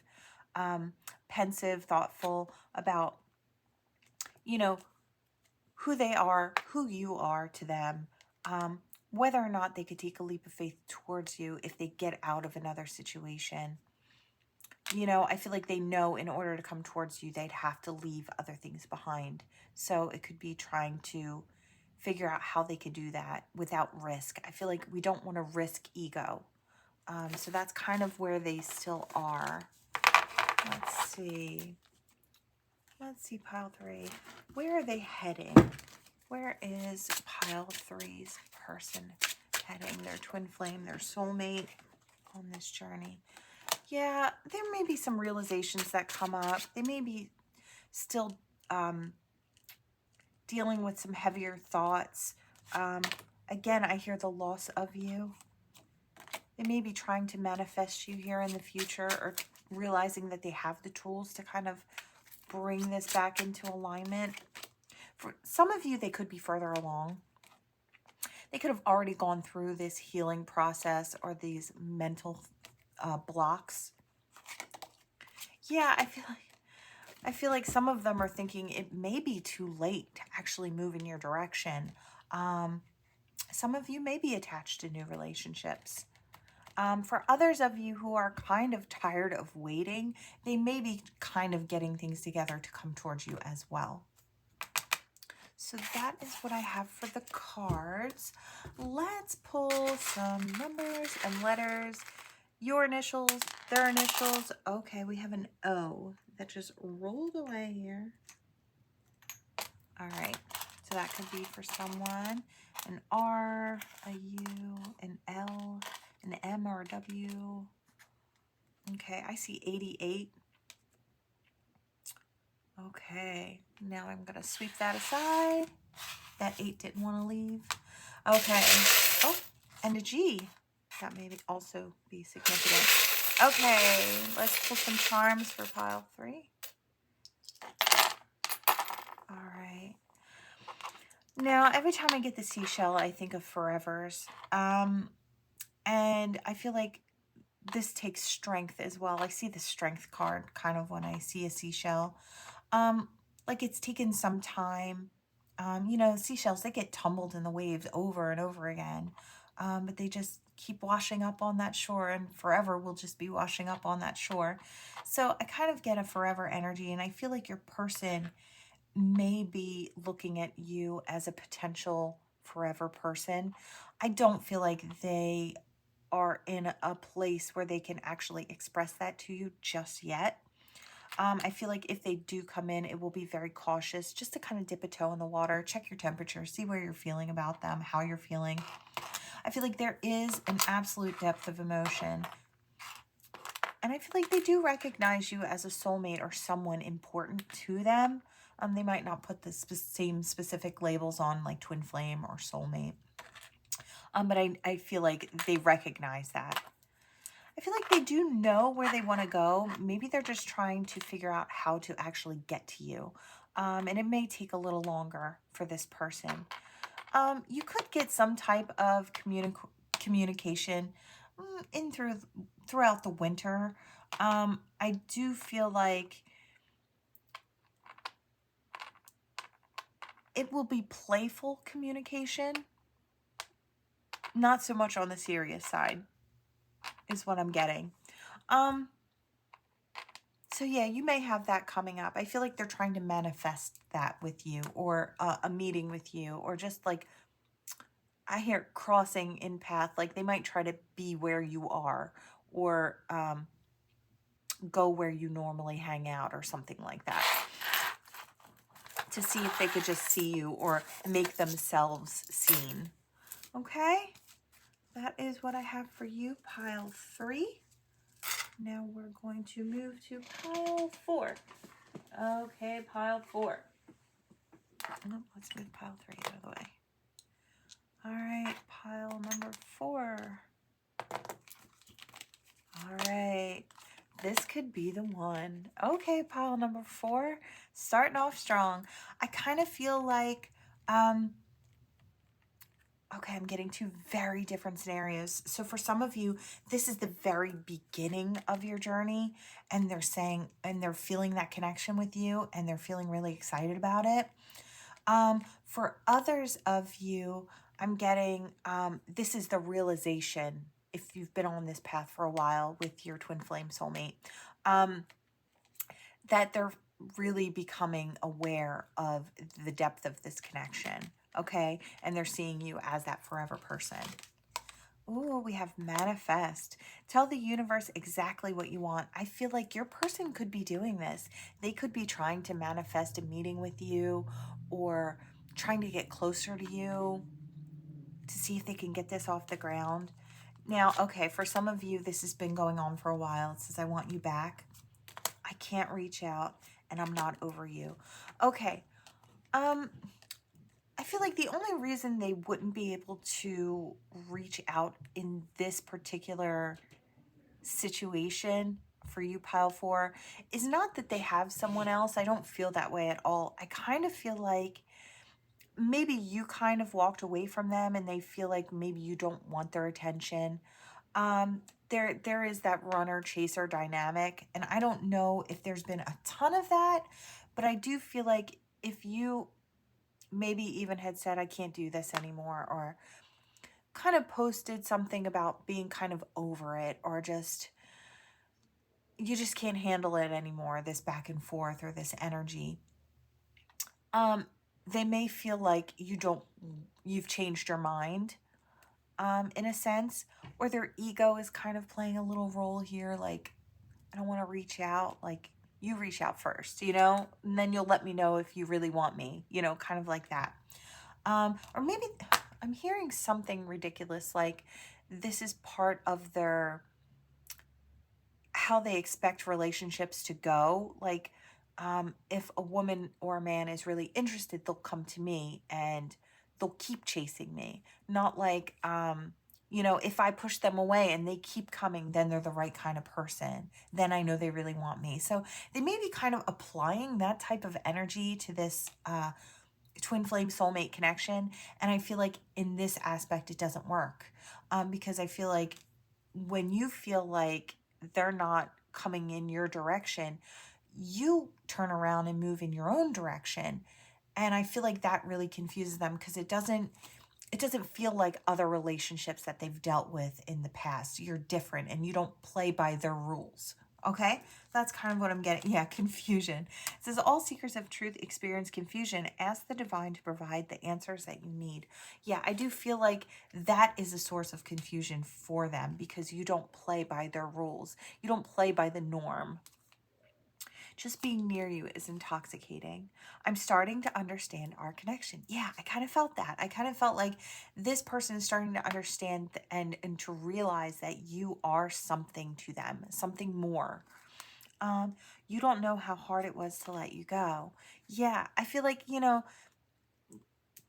pensive, thoughtful about, you know, who they are, who you are to them, whether or not they could take a leap of faith towards you if they get out of another situation. You know, I feel like they know in order to come towards you, they'd have to leave other things behind. So it could be trying to figure out how they could do that without risk. I feel like we don't want to risk ego. So that's kind of where they still are. Let's see. Let's see, pile 3. Where are they heading? Where is pile 3's person heading? Their twin flame, their soulmate on this journey. Yeah, there may be some realizations that come up. They may be still dealing with some heavier thoughts. Again, I hear the loss of you. They may be trying to manifest you here in the future, or realizing that they have the tools to kind of bring this back into alignment. For some of you, they could be further along. They could have already gone through this healing process or these mental blocks. Yeah, I feel like some of them are thinking it may be too late to actually move in your direction. Some of you may be attached to new relationships. For others of you who are kind of tired of waiting, they may be kind of getting things together to come towards you as well. So that is what I have for the cards. Let's pull some numbers and letters. Your initials, their initials. Okay, we have an O that just rolled away here. All right, so that could be for someone. An R, a U, an L, an M or a W. Okay, I see 88. Okay, now I'm going to sweep that aside. That 8 didn't want to leave. Okay. Oh, and a G. That may also be significant. Okay, let's pull some charms for pile 3. All right. Now, every time I get the seashell, I think of forevers. And I feel like this takes strength as well. I see the strength card kind of when I see a seashell. Like it's taken some time. You know, seashells, they get tumbled in the waves over and over again. But they just keep washing up on that shore, and forever will just be washing up on that shore. So I kind of get a forever energy, and I feel like your person may be looking at you as a potential forever person. I don't feel like they are in a place where they can actually express that to you just yet. I feel like if they do come in, it will be very cautious, just to kind of dip a toe in the water, check your temperature, see where you're feeling about them, how you're feeling. I feel like there is an absolute depth of emotion. And I feel like they do recognize you as a soulmate or someone important to them. They might not put the same specific labels on like Twinflame or Soulmate. But I feel like they recognize that. I feel like they do know where they want to go. Maybe they're just trying to figure out how to actually get to you. And it may take a little longer for this person. You could get some type of communication throughout the winter. I do feel like it will be playful communication, not so much on the serious side, is what I'm getting. So yeah, you may have that coming up. I feel like they're trying to manifest that with you, or a meeting with you, or just like, I hear crossing in path, like they might try to be where you are, or go where you normally hang out or something like that, to see if they could just see you or make themselves seen. Okay, that is what I have for you, pile 3. Now we're going to move to pile 4. Okay, pile 4. Oh, let's move pile 3 out of the way. All right, pile number 4. All right, this could be the one. Okay, pile number 4, starting off strong. I kind of feel like, okay, I'm getting 2 very different scenarios. So for some of you, this is the very beginning of your journey, and they're saying, and they're feeling that connection with you, and they're feeling really excited about it. For others of you, I'm getting, this is the realization, if you've been on this path for a while with your twin flame soulmate, that they're really becoming aware of the depth of this connection, okay? And they're seeing you as that forever person. Ooh, we have manifest. Tell the universe exactly what you want. I feel like your person could be doing this. They could be trying to manifest a meeting with you, or trying to get closer to you to see if they can get this off the ground. Now, okay, for some of you, this has been going on for a while. It says, I want you back. I can't reach out, and I'm not over you. Okay. I feel like the only reason they wouldn't be able to reach out in this particular situation for you, pile 4, is not that they have someone else. I don't feel that way at all. I kind of feel like maybe you kind of walked away from them, and they feel like maybe you don't want their attention. There is that runner chaser dynamic, and I don't know if there's been a ton of that, but I do feel like if you maybe even had said, I can't do this anymore, or kind of posted something about being kind of over it, or just, you just can't handle it anymore, this back and forth or this energy, they may feel like you've changed your mind, in a sense, or their ego is kind of playing a little role here, like, I don't want to reach out, like, you reach out first, and then you'll let me know if you really want me, kind of like that. Or maybe I'm hearing something ridiculous, like this is part of how they expect relationships to go. Like, if a woman or a man is really interested, they'll come to me and they'll keep chasing me. Not like, if I push them away and they keep coming, then they're the right kind of person. Then I know they really want me. So they may be kind of applying that type of energy to this twin flame soulmate connection. And I feel like in this aspect, it doesn't work, because I feel like when you feel like they're not coming in your direction, you turn around and move in your own direction. And I feel like that really confuses them, because it doesn't feel like other relationships that they've dealt with in the past. You're different and you don't play by their rules. Okay, that's kind of what I'm getting. Yeah, confusion. It says all seekers of truth experience confusion. Ask the divine to provide the answers that you need. Yeah, I do feel like that is a source of confusion for them, because you don't play by their rules. You don't play by the norm. Just being near you is intoxicating. I'm starting to understand our connection. Yeah, I kind of felt that. I kind of felt like this person is starting to understand and to realize that you are something to them, something more. You don't know how hard it was to let you go. Yeah, I feel like,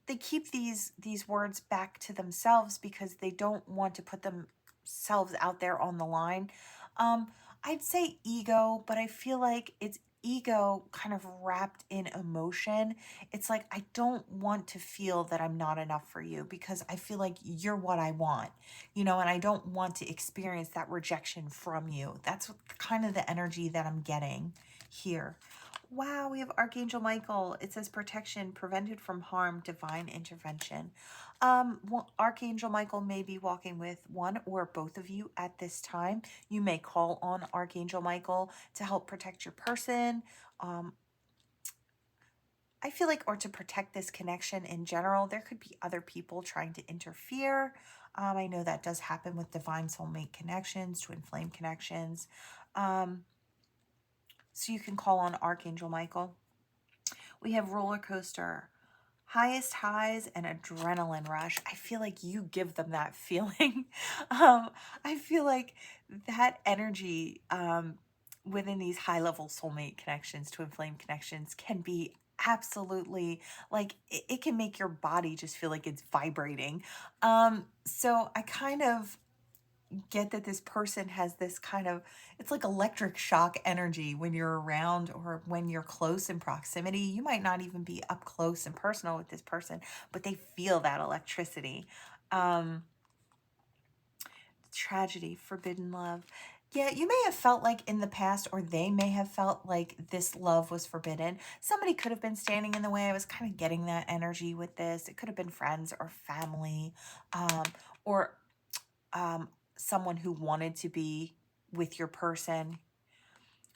they keep these words back to themselves because they don't want to put themselves out there on the line. Um, I'd say ego, but I feel like it's ego kind of wrapped in emotion. It's like, I don't want to feel that I'm not enough for you, because I feel like you're what I want, and I don't want to experience that rejection from you. That's kind of the energy that I'm getting here. Wow, we have Archangel Michael. It says protection, prevented from harm, divine intervention. Archangel Michael may be walking with one or both of you at this time. You may call on Archangel Michael to help protect your person. I feel like, or to protect this connection in general. There could be other people trying to interfere. I know that does happen with divine soulmate connections, twin flame connections. So you can call on Archangel Michael. We have roller coaster, highest highs and adrenaline rush. I feel like you give them that feeling. I feel like that energy within these high level soulmate connections, twin flame connections, can be absolutely like it can make your body just feel like it's vibrating. So I kind of get that this person has this kind of, it's like electric shock energy when you're around or when you're close in proximity. You might not even be up close and personal with this person, but they feel that electricity. um Tragedy, forbidden love. Yeah, you may have felt like in the past, or they may have felt like this love was forbidden. Somebody could have been standing in the way. I was kind of getting that energy with this. It could have been friends or family, or someone who wanted to be with your person.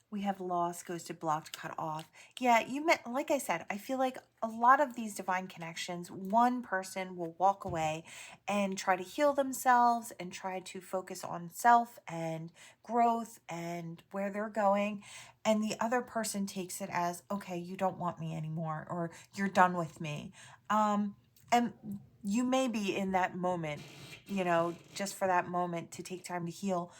We have lost, ghosted, blocked, cut off. Yeah, you met, like I said, I feel like a lot of these divine connections, one person will walk away and try to heal themselves and try to focus on self and growth and where they're going. And the other person takes it as, okay, you don't want me anymore, or you're done with me. And you may be in that moment, just for that moment to take time to heal.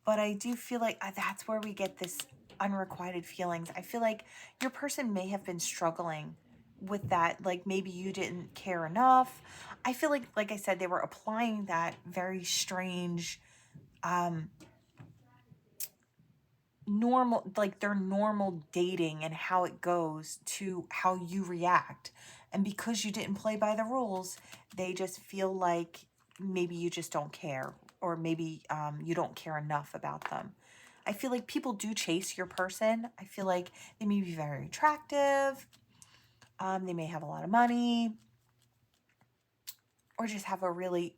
But I do feel like that's where we get this unrequited feelings. I feel like your person may have been struggling with that. Like maybe you didn't care enough. I feel like I said, they were applying that very strange, normal, like their normal dating and how it goes to how you react. And because you didn't play by the rules, they just feel like maybe you just don't care, or maybe you don't care enough about them. I feel like people do chase your person. I feel like they may be very attractive. They may have a lot of money, or just have a really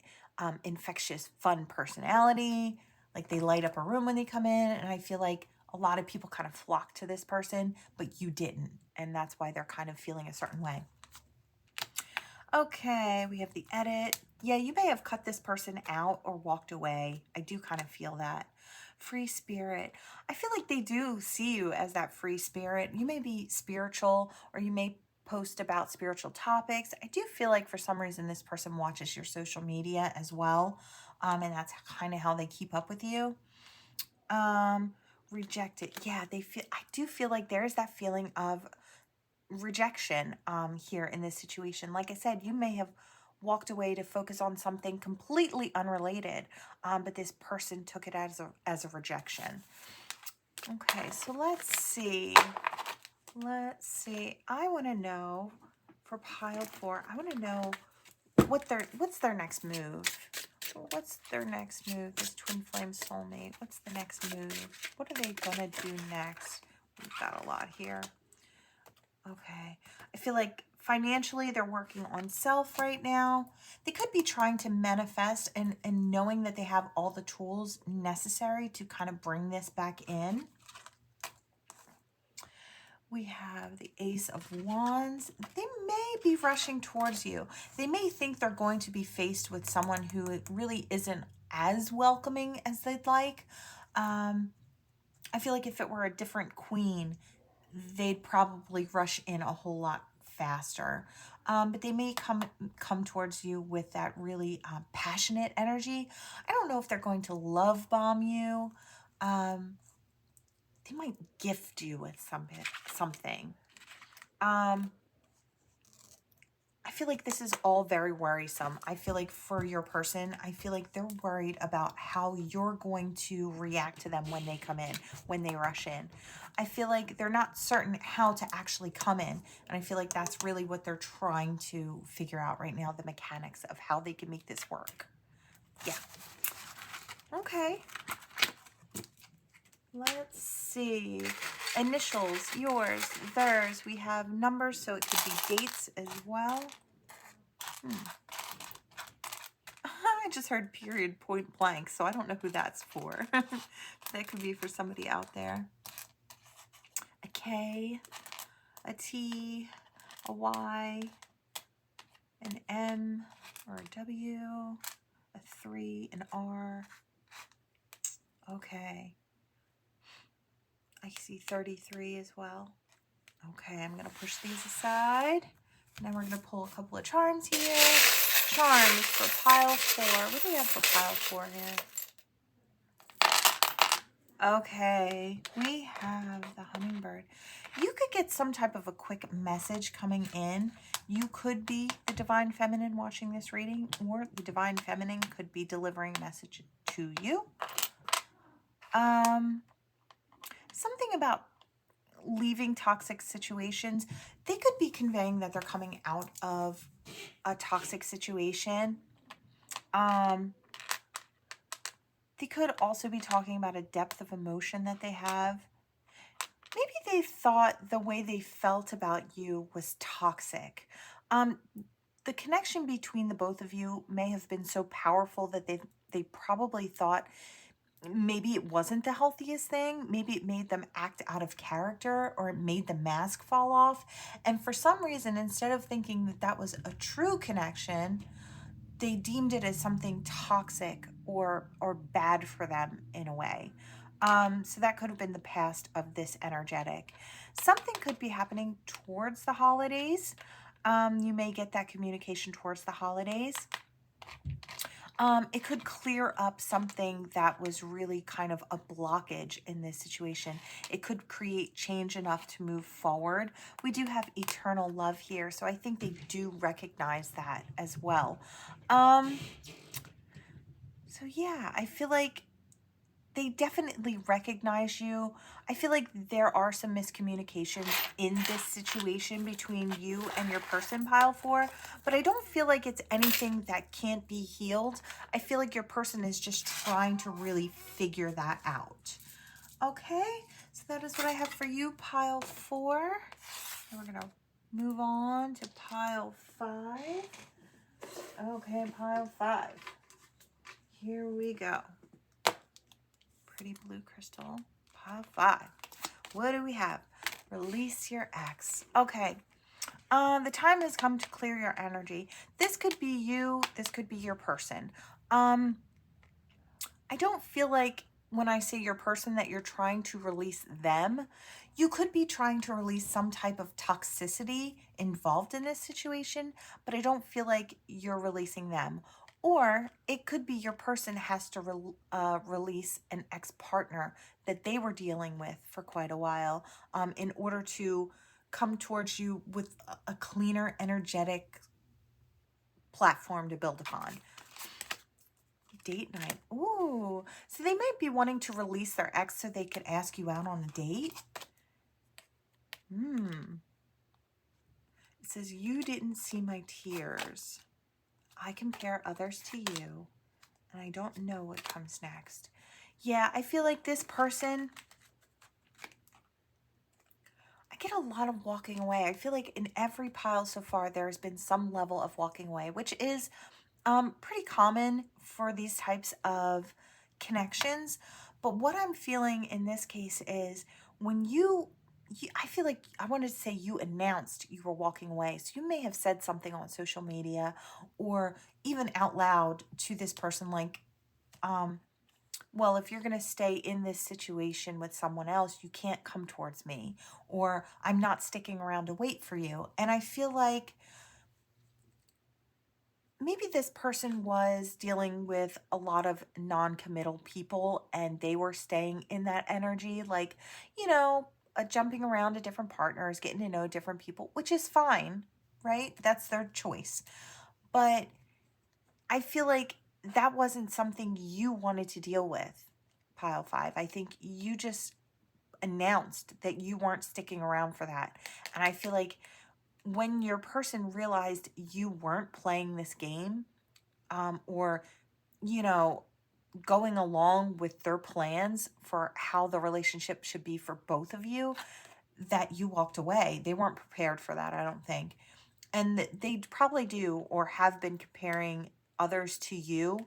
infectious, fun personality. Like they light up a room when they come in. And I feel like a lot of people kind of flock to this person, but you didn't. And that's why they're kind of feeling a certain way. Okay, we have the edit. Yeah, you may have cut this person out or walked away. I do kind of feel that. Free spirit. I feel like they do see you as that free spirit. You may be spiritual, or you may post about spiritual topics. I do feel like for some reason this person watches your social media as well. And that's kind of how they keep up with you. Um, Rejected. Yeah, I do feel like there's that feeling of rejection here in this situation. Like I said, you may have walked away to focus on something completely unrelated, but this person took it as a rejection. Okay, so let's see. Let's see. I want to know for pile 4. I want to know what's their next move. What's their next move? This Twinflame Soulmate. What's the next move? What are they gonna do next? We've got a lot here. Okay. I feel like financially they're working on self right now. They could be trying to manifest and knowing that they have all the tools necessary to kind of bring this back in. We have the Ace of Wands. They may be rushing towards you. They may think they're going to be faced with someone who really isn't as welcoming as they'd like. I feel like if it were a different queen, they'd probably rush in a whole lot faster. But they may come towards you with that really passionate energy. I don't know if they're going to love bomb you. They might gift you with something. I feel like this is all very worrisome. I feel like for your person, I feel like they're worried about how you're going to react to them when they come in, when they rush in. I feel like they're not certain how to actually come in. And I feel like that's really what they're trying to figure out right now, the mechanics of how they can make this work. Yeah. Okay. Let's see. Initials, yours, theirs. We have numbers, so it could be dates as well. I just heard period point blank, so I don't know who that's for. That could be for somebody out there. A K, a T, a Y, an M or a W, a 3, an R. Okay. I see 33 as well. Okay, I'm going to push these aside. And then we're going to pull a couple of charms here. Charms for pile 4. What do we have for pile 4 here? Okay, we have the hummingbird. You could get some type of a quick message coming in. You could be the Divine Feminine watching this reading, or the Divine Feminine could be delivering a message to you. Something about leaving toxic situations. They could be conveying that they're coming out of a toxic situation. They could also be talking about a depth of emotion that they have. Maybe they thought the way they felt about you was toxic. The connection between the both of you may have been so powerful that they probably thought maybe it wasn't the healthiest thing. Maybe it made them act out of character, or it made the mask fall off. And for some reason, instead of thinking that that was a true connection, they deemed it as something toxic or bad for them in a way. So that could have been the past of this energetic. Something could be happening towards the holidays. You may get that communication towards the holidays. It could clear up something that was really kind of a blockage in this situation. It could create change enough to move forward. We do have eternal love here, so I think they do recognize that as well. So yeah, I feel like they definitely recognize you. I feel like there are some miscommunications in this situation between you and your person, pile 4, but I don't feel like it's anything that can't be healed. I feel like your person is just trying to really figure that out. Okay, so that is what I have for you, pile 4. And we're gonna move on to pile 5. Okay, pile 5. Here we go. Pretty blue crystal, pile 5. What do we have? Release your ex. Okay. The time has come to clear your energy. This could be you. This could be your person. I don't feel like when I say your person that you're trying to release them. You could be trying to release some type of toxicity involved in this situation, but I don't feel like you're releasing them. Or it could be your person has to release an ex-partner that they were dealing with for quite a while, in order to come towards you with a cleaner, energetic platform to build upon. Date night. Ooh. So they might be wanting to release their ex so they could ask you out on a date. It says, you didn't see my tears. I compare others to you, and I don't know what comes next. Yeah, I feel like this person, I get a lot of walking away. I feel like in every pile so far, there has been some level of walking away, which is pretty common for these types of connections. But what I'm feeling in this case is when I feel like I wanted to say you announced you were walking away. So you may have said something on social media or even out loud to this person like, well, if you're going to stay in this situation with someone else, you can't come towards me, or I'm not sticking around to wait for you. And I feel like maybe this person was dealing with a lot of non-committal people and they were staying in that energy, like, jumping around to different partners, getting to know different people, which is fine, right? That's their choice. But I feel like that wasn't something you wanted to deal with, pile five. I think you just announced that you weren't sticking around for that. And I feel like when your person realized you weren't playing this game, or, going along with their plans for how the relationship should be for both of you, that you walked away. They weren't prepared for that, I don't think. And they probably do or have been comparing others to you.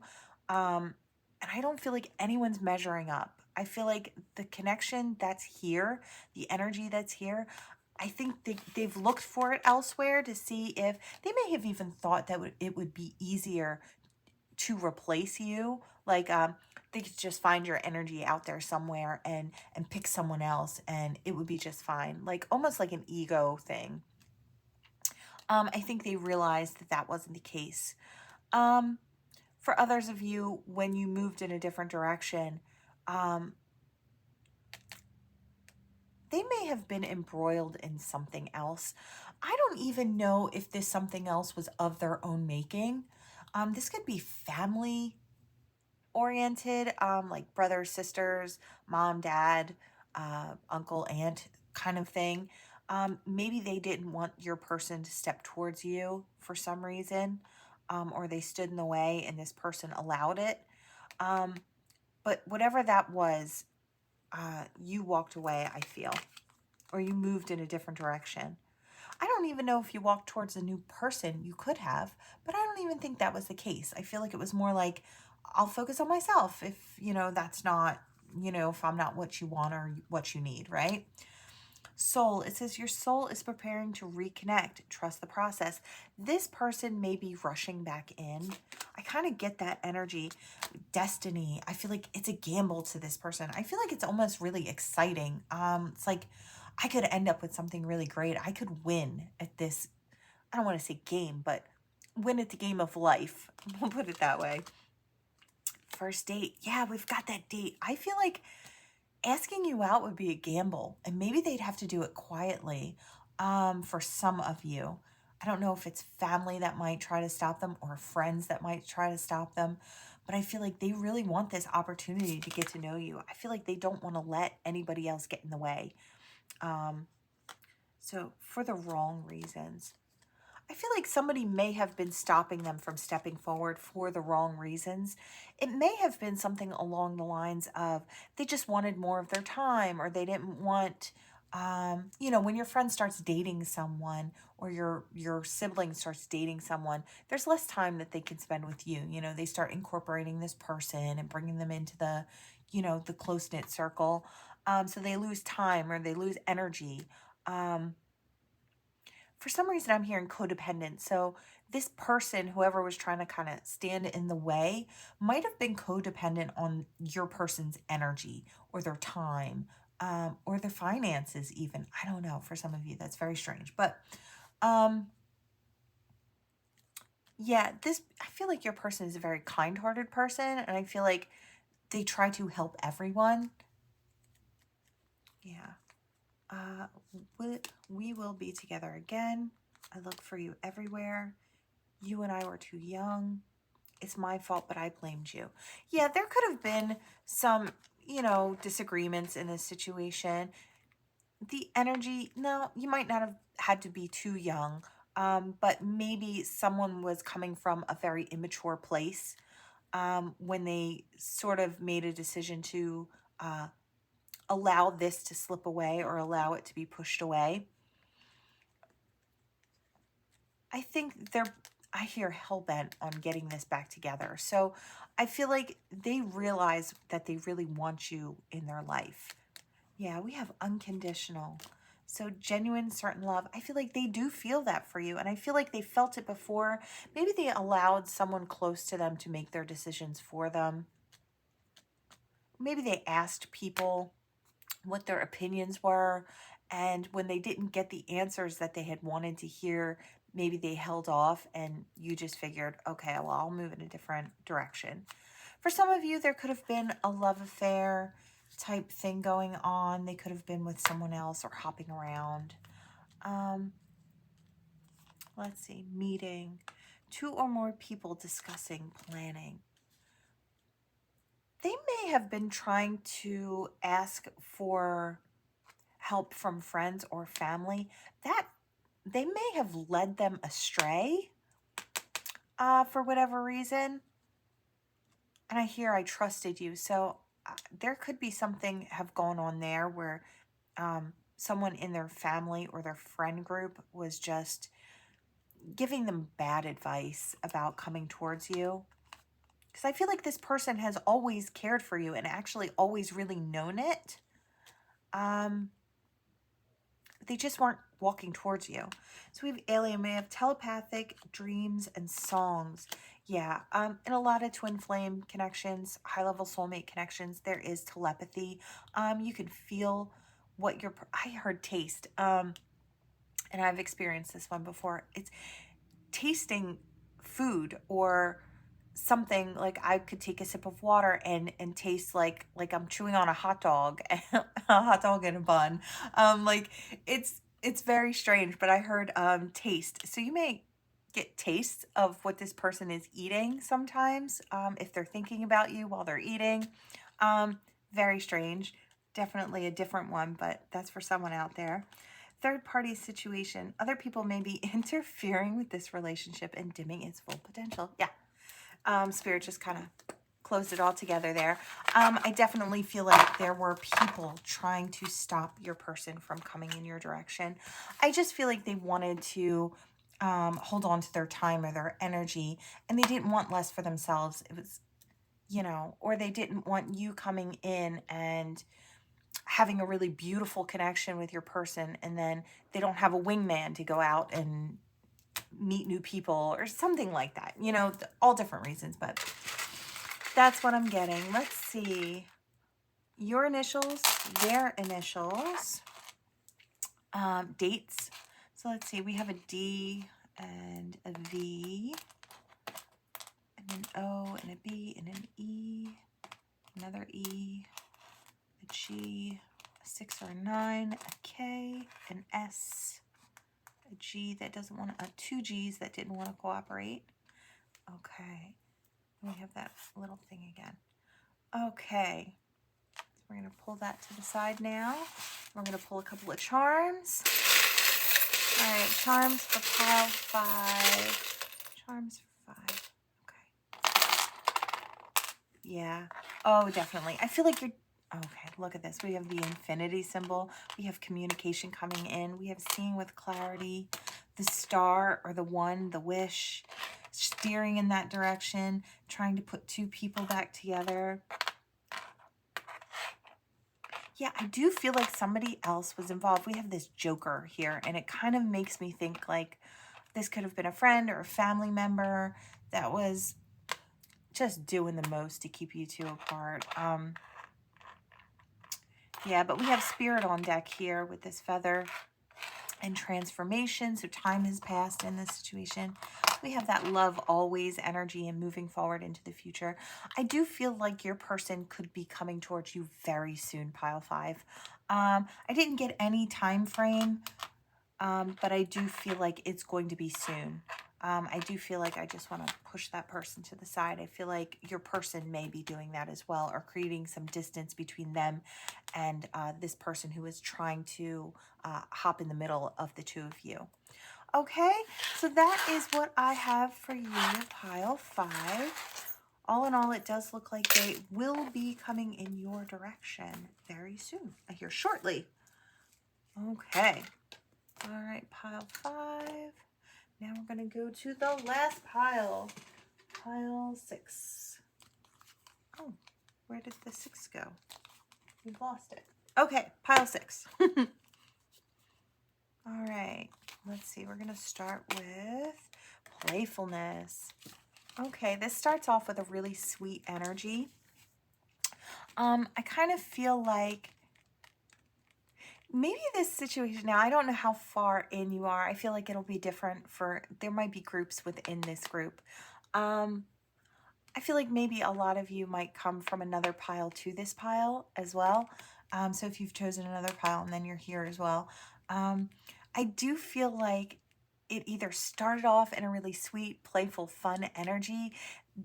And I don't feel like anyone's measuring up. I feel like the connection that's here, the energy that's here, I think they've looked for it elsewhere to see if they may have even thought that it would be easier to replace you. Like, they could just find your energy out there somewhere and pick someone else and it would be just fine. Like almost like an ego thing. I think they realized that that wasn't the case. For others of you, when you moved in a different direction, they may have been embroiled in something else. I don't even know if this something else was of their own making. This could be family oriented, like brothers, sisters, mom, dad, uncle, aunt kind of thing. Maybe they didn't want your person to step towards you for some reason, or they stood in the way and this person allowed it. But whatever that was, you walked away, I feel, or you moved in a different direction. I don't even know if you walked towards a new person. You could have, but I don't even think that was the case. I feel like it was more like, I'll focus on myself if, that's not, if I'm not what you want or what you need, right? Soul, it says your soul is preparing to reconnect. Trust the process. This person may be rushing back in. I kind of get that energy. Destiny. I feel like it's a gamble to this person. I feel like it's almost really exciting. It's like I could end up with something really great. I could win at this, I don't want to say game, but win at the game of life. We'll put it that way. First date. Yeah, we've got that date. I feel like asking you out would be a gamble, and maybe they'd have to do it quietly, for some of you. I don't know if it's family that might try to stop them or friends that might try to stop them, but I feel like they really want this opportunity to get to know you. I feel like they don't want to let anybody else get in the way. So for the wrong reasons. I feel like somebody may have been stopping them from stepping forward for the wrong reasons. It may have been something along the lines of they just wanted more of their time, or they didn't want, when your friend starts dating someone or your sibling starts dating someone, there's less time that they can spend with you. They start incorporating this person and bringing them into the close-knit circle. So they lose time or they lose energy. For some reason I'm hearing codependent. So this person, whoever was trying to kind of stand in the way, might have been codependent on your person's energy or their time, or their finances even. I don't know. For some of you, that's very strange. But Yeah, I feel like your person is a very kind-hearted person, and I feel like they try to help everyone. Yeah. Uh, we will be together again. I look for you everywhere. You and I were too young. It's my fault, but I blamed you. Yeah, there could have been some, disagreements in this situation. The energy, no, you might not have had to be too young, but maybe someone was coming from a very immature place when they sort of made a decision to uh, allow this to slip away or allow it to be pushed away. I think I hear hell-bent on getting this back together. So I feel like they realize that they really want you in their life. Yeah, we have unconditional. So genuine, certain love. I feel like they do feel that for you. And I feel like they felt it before. Maybe they allowed someone close to them to make their decisions for them. Maybe they asked people what their opinions were. And when they didn't get the answers that they had wanted to hear, maybe they held off and you just figured, okay, well, I'll move in a different direction. For some of you, there could have been a love affair type thing going on. They could have been with someone else or hopping around. Let's see, meeting. 2 or more people discussing, planning. They may have been trying to ask for help from friends or family. That they may have led them astray for whatever reason. And I trusted you. So there could be something have gone on there where someone in their family or their friend group was just giving them bad advice about coming towards you. Because I feel like this person has always cared for you and actually always really known it. They just weren't walking towards you. So we have alien, we have telepathic, dreams, and songs. Yeah, in a lot of twin flame connections, high-level soulmate connections, there is telepathy. You can feel what I heard taste, and I've experienced this one before. It's tasting food or something. Like I could take a sip of water and taste like I'm chewing on a hot dog, a hot dog in a bun. Like it's very strange, but I heard taste. So you may get tastes of what this person is eating sometimes if they're thinking about you while they're eating. Very strange. Definitely a different one, but that's for someone out there. Third party situation. Other people may be interfering with this relationship and dimming its full potential. Yeah. Spirit just kind of closed it all together there. I definitely feel like there were people trying to stop your person from coming in your direction. I just feel like they wanted to hold on to their time or their energy, and they didn't want less for themselves. It was, or they didn't want you coming in and having a really beautiful connection with your person, and then they don't have a wingman to go out and meet new people or something like that. All different reasons, but that's what I'm getting. Let's see. Your initials, their initials, dates. So let's see. We have a D and a V, and an O and a B and an E, another E, a G, a 6 or a 9, a K, an S, a G that doesn't want to, 2 G's that didn't want to cooperate. Okay. We have that little thing again. Okay. So we're going to pull that to the side now. We're going to pull a couple of charms. All right. Charms for pile 5. Charms for 5. Okay. Yeah. Oh, definitely. I feel like you're... Okay, look at this. We have the infinity symbol. We have communication coming in. We have seeing with clarity. The star or the one, the wish, steering in that direction, trying to put 2 people back together. Yeah, I do feel like somebody else was involved. We have this Joker here, and it kind of makes me think like this could have been a friend or a family member that was just doing the most to keep you 2 apart. Yeah, but we have spirit on deck here with this feather and transformation. So time has passed in this situation. We have that love always energy and moving forward into the future. I do feel like your person could be coming towards you very soon, pile 5. I didn't get any time frame, but I do feel like it's going to be soon. I do feel like I just want to push that person to the side. I feel like your person may be doing that as well, or creating some distance between them and this person who is trying to hop in the middle of the two of you. Okay, so that is what I have for you, pile 5. All in all, it does look like they will be coming in your direction very soon, here shortly. Okay. All right, pile 5. Now we're going to go to the last pile, pile 6. Oh, where did the 6 go? We've lost it. Okay, pile 6. All right, let's see. We're going to start with playfulness. Okay, this starts off with a really sweet energy. I kind of feel like maybe this situation, now I don't know how far in you are. I feel like it'll be different there might be groups within this group. I feel like maybe a lot of you might come from another pile to this pile as well. So if you've chosen another pile and then you're here as well, I do feel like it either started off in a really sweet, playful, fun energy,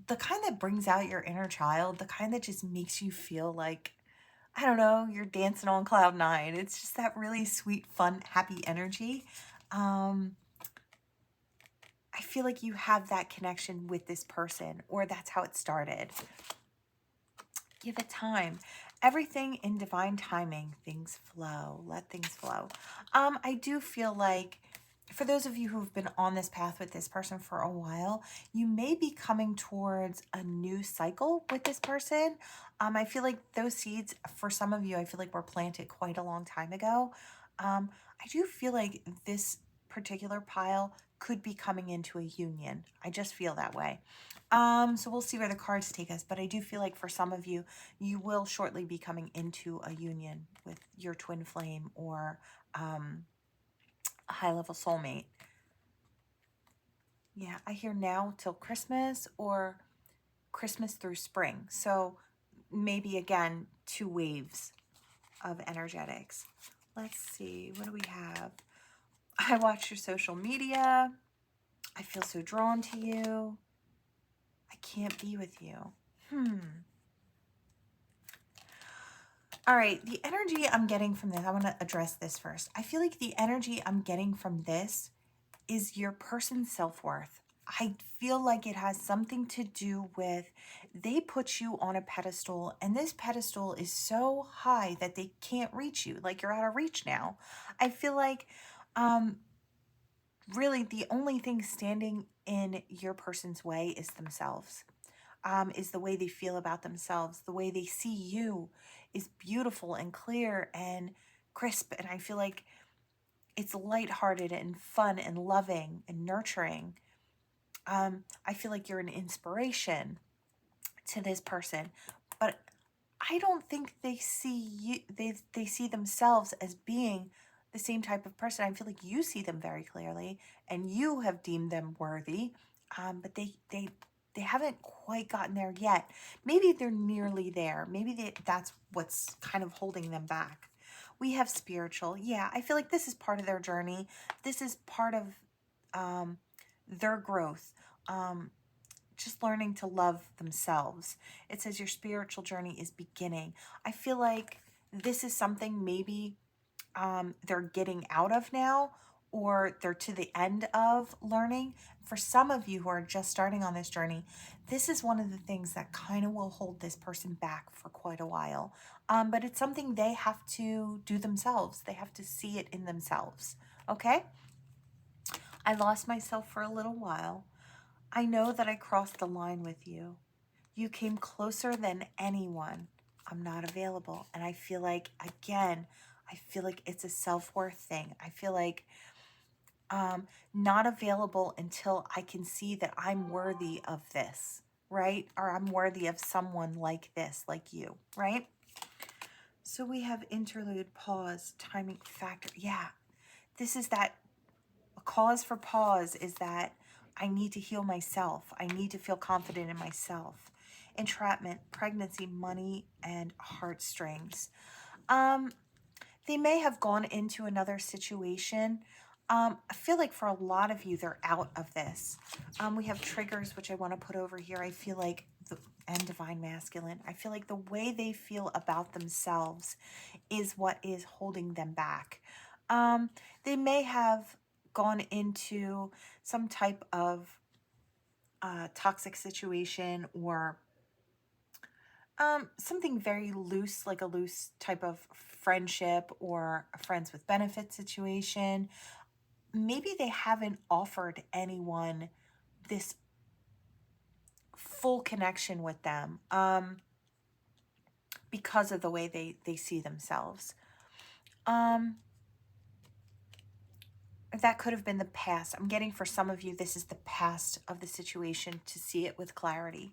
the kind that brings out your inner child, the kind that just makes you feel like, I don't know, you're dancing on cloud 9. It's just that really sweet, fun, happy energy. I feel like you have that connection with this person, or that's how it started. Give it time. Everything in divine timing. Things flow. Let things flow. I do feel like for those of you who've been on this path with this person for a while, you may be coming towards a new cycle with this person. I feel like those seeds, for some of you, I feel like were planted quite a long time ago. I do feel like this particular pile could be coming into a union. I just feel that way. So we'll see where the cards take us, but I do feel like for some of you, you will shortly be coming into a union with your twin flame or a high-level soulmate. Yeah, I hear now till Christmas or Christmas through spring. So maybe, again, 2 waves of energetics. Let's see, what do we have? I watch your social media. I feel so drawn to you. I can't be with you. All right, the energy I'm getting from this, I want to address this first. I feel like the energy I'm getting from this is your person's self-worth. I feel like it has something to do with they put you on a pedestal, and this pedestal is so high that they can't reach you. Like you're out of reach now. I feel like really the only thing standing in your person's way is themselves. Is the way they feel about themselves. The way they see you is beautiful and clear and crisp. And I feel like it's lighthearted and fun and loving and nurturing. I feel like you're an inspiration to this person, but I don't think they see you, they see themselves as being the same type of person. I feel like you see them very clearly and you have deemed them worthy, but they haven't quite gotten there yet. Maybe they're nearly there. Maybe that's what's kind of holding them back. We have spiritual. Yeah, I feel like this is part of their journey. This is part of their growth. Just learning to love themselves. It says your spiritual journey is beginning. I feel like this is something maybe they're getting out of now, or they're to the end of learning. For some of you who are just starting on this journey, this is one of the things that kind of will hold this person back for quite a while. But it's something they have to do themselves. They have to see it in themselves. Okay? I lost myself for a little while. I know that I crossed the line with you. You came closer than anyone. I'm not available. And I feel like, again, I feel like it's a self-worth thing. I feel like not available until I can see that I'm worthy of this, right? Or I'm worthy of someone like this, like you, right? So we have interlude, pause, timing, factor. Yeah, this is that, a cause for pause is that I need to heal myself. I need to feel confident in myself. Entrapment, pregnancy, money, and heartstrings. They may have gone into another situation. I feel like for a lot of you, they're out of this. We have triggers, which I want to put over here. I feel like, and divine masculine, I feel like the way they feel about themselves is what is holding them back. They may have gone into some type of toxic situation, or something very loose, like a loose type of friendship or a friends with benefit situation. Maybe they haven't offered anyone this full connection with them because of the way they see themselves. That could have been the past. I'm getting, for some of you, this is the past of the situation to see it with clarity.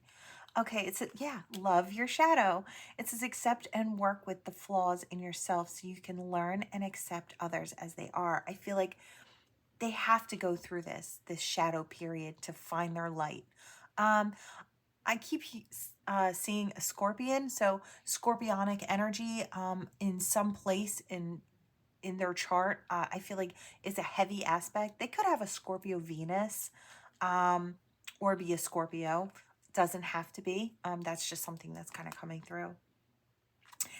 Okay, it's yeah, love your shadow. It says accept and work with the flaws in yourself so you can learn and accept others as they are. I feel like they have to go through this shadow period to find their light. I keep seeing a scorpion, so scorpionic energy in some place in their chart, I feel like is a heavy aspect. They could have a Scorpio Venus or be a Scorpio. Doesn't have to be. That's just something that's kind of coming through.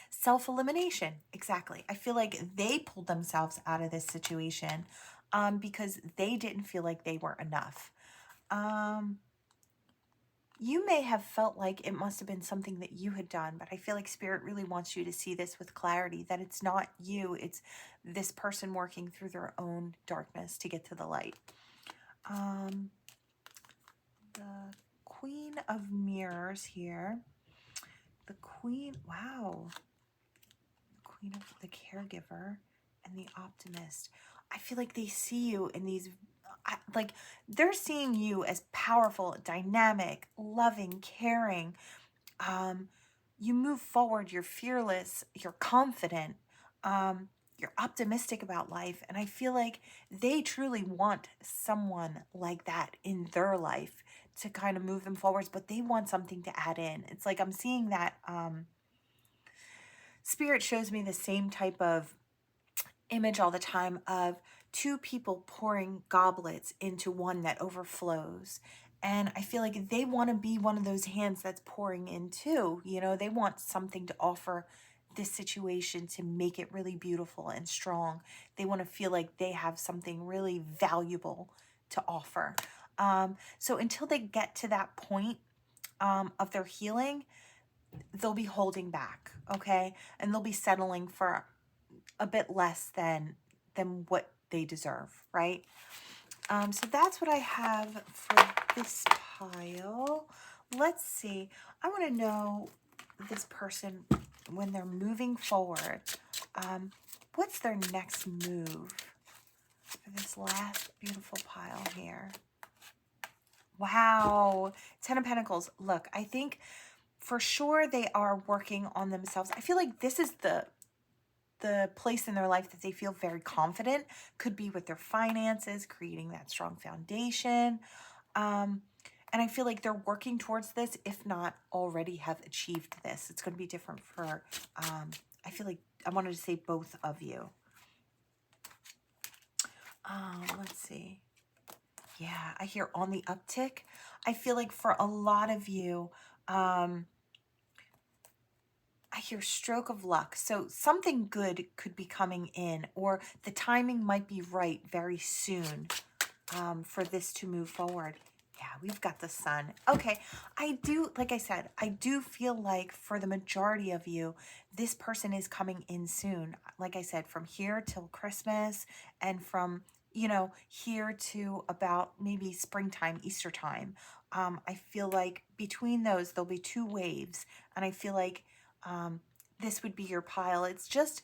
Self-elimination. Exactly. I feel like they pulled themselves out of this situation because they didn't feel like they were enough. You may have felt like it must have been something that you had done, but I feel like Spirit really wants you to see this with clarity, that it's not you, it's this person working through their own darkness to get to the light. The Queen of Mirrors here. The Queen, wow. The Queen of the Caregiver and the Optimist. I feel like they see you in these, like they're seeing you as powerful, dynamic, loving, caring. You move forward, you're fearless, you're confident, you're optimistic about life. And I feel like they truly want someone like that in their life to kind of move them forwards, but they want something to add in. It's like I'm seeing that Spirit shows me the same type of image all the time of two people pouring goblets into one that overflows. And I feel like they want to be one of those hands that's pouring in too. You know, they want something to offer this situation to make it really beautiful and strong. They want to feel like they have something really valuable to offer. So until they get to that point of their healing, they'll be holding back, okay? And they'll be settling for a bit less than what they deserve, right? So that's what I have for this pile. Let's see. I want to know this person, when they're moving forward, what's their next move for this last beautiful pile here? Wow. 10 of Pentacles. Look, I think for sure they are working on themselves. I feel like this is the place in their life that they feel very confident, could be with their finances, creating that strong foundation. And I feel like they're working towards this, if not already have achieved this. It's going to be different for, I feel like I wanted to say both of you. Let's see. Yeah, I hear on the uptick. I feel like for a lot of you, I hear stroke of luck. So something good could be coming in, or the timing might be right very soon for this to move forward. Yeah, we've got the Sun. Okay, I do, like I said, I do feel like for the majority of you, this person is coming in soon. Like I said, from here till Christmas, and from, you know, here to about maybe springtime, Easter time. I feel like between those, there'll be 2 waves. And I feel like this would be your pile. It's just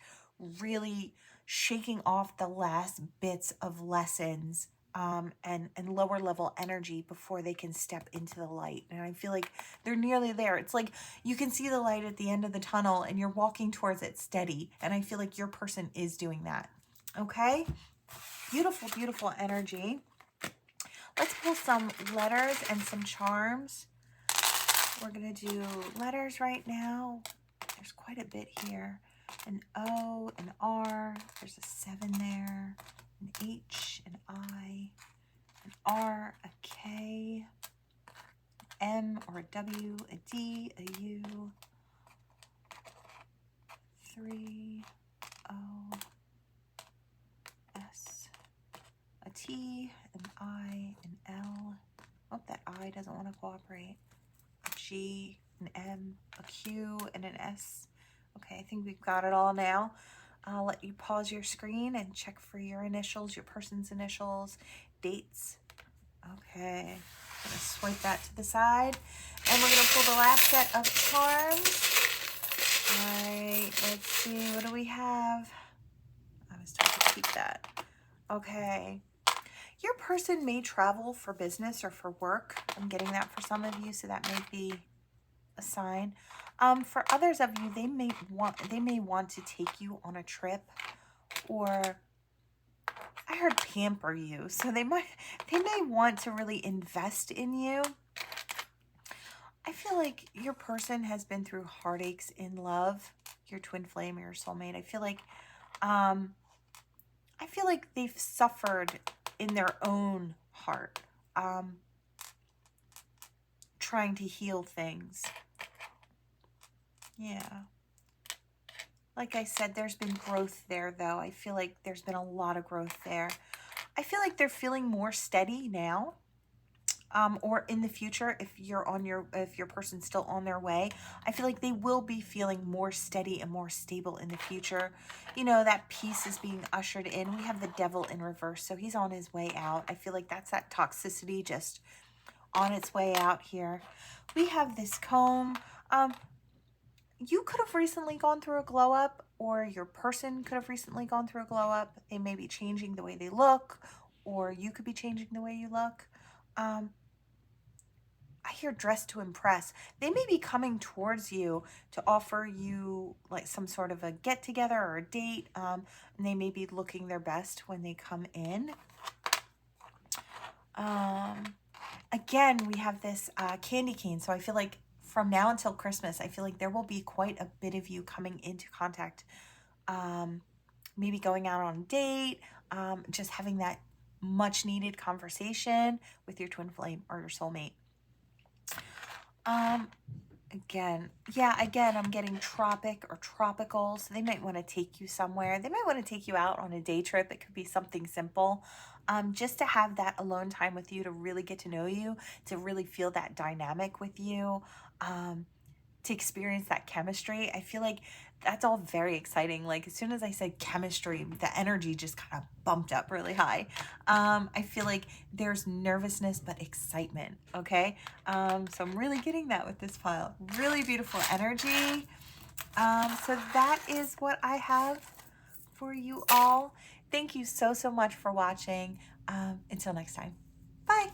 really shaking off the last bits of lessons and lower level energy before they can step into the light. And I feel like they're nearly there. It's like you can see the light at the end of the tunnel and you're walking towards it steady. And I feel like your person is doing that. Okay? Beautiful, beautiful energy. Let's pull some letters and some charms. We're going to do letters right now. There's quite a bit here. An O, an R, there's a 7 there, an H, an I, an R, a K, M or a W, a D, a U, 3, O, S, a T, an I, an L. Oh, that I doesn't want to cooperate. A G, an M, a Q, and an S. Okay, I think we've got it all now. I'll let you pause your screen and check for your initials, your person's initials, dates. Okay, I'm gonna swipe that to the side. And we're gonna pull the last set of charms. All right, let's see, what do we have? I was told to keep that. Okay. Your person may travel for business or for work. I'm getting that for some of you, so that may be a sign. For others of you, they may want to take you on a trip, or I heard pamper you. So they may want to really invest in you. I feel like your person has been through heartaches in love, your twin flame or your soulmate. I feel like they've suffered in their own heart, trying to heal things. Yeah. Like I said, there's been growth there, though. I feel like there's been a lot of growth there. I feel like they're feeling more steady now, or in the future, if your person's still on their way. I feel like they will be feeling more steady and more stable in the future. You know, that peace is being ushered in. We have the devil in reverse, so he's on his way out. I feel like that's that toxicity just on its way out here. We have this comb. You could have recently gone through a glow up, or your person could have recently gone through a glow up. They may be changing the way they look, or you could be changing the way you look. I hear dress to impress. They may be coming towards you to offer you like some sort of a get together or a date. And they may be looking their best when they come in. Again, we have this candy cane. So I feel like from now until Christmas, I feel like there will be quite a bit of you coming into contact, maybe going out on a date, just having that much needed conversation with your twin flame or your soulmate. Again, I'm getting tropic or tropical, so they might want to take you somewhere. They might want to take you out on a day trip. It could be something simple, just to have that alone time with you, to really get to know you, to really feel that dynamic with you, to experience that chemistry. I feel like that's all very exciting. Like as soon as I said chemistry, the energy just kind of bumped up really high. I feel like there's nervousness, but excitement. Okay. So I'm really getting that with this pile. Really beautiful energy. So that is what I have for you all. Thank you so much for watching. Until next time. Bye.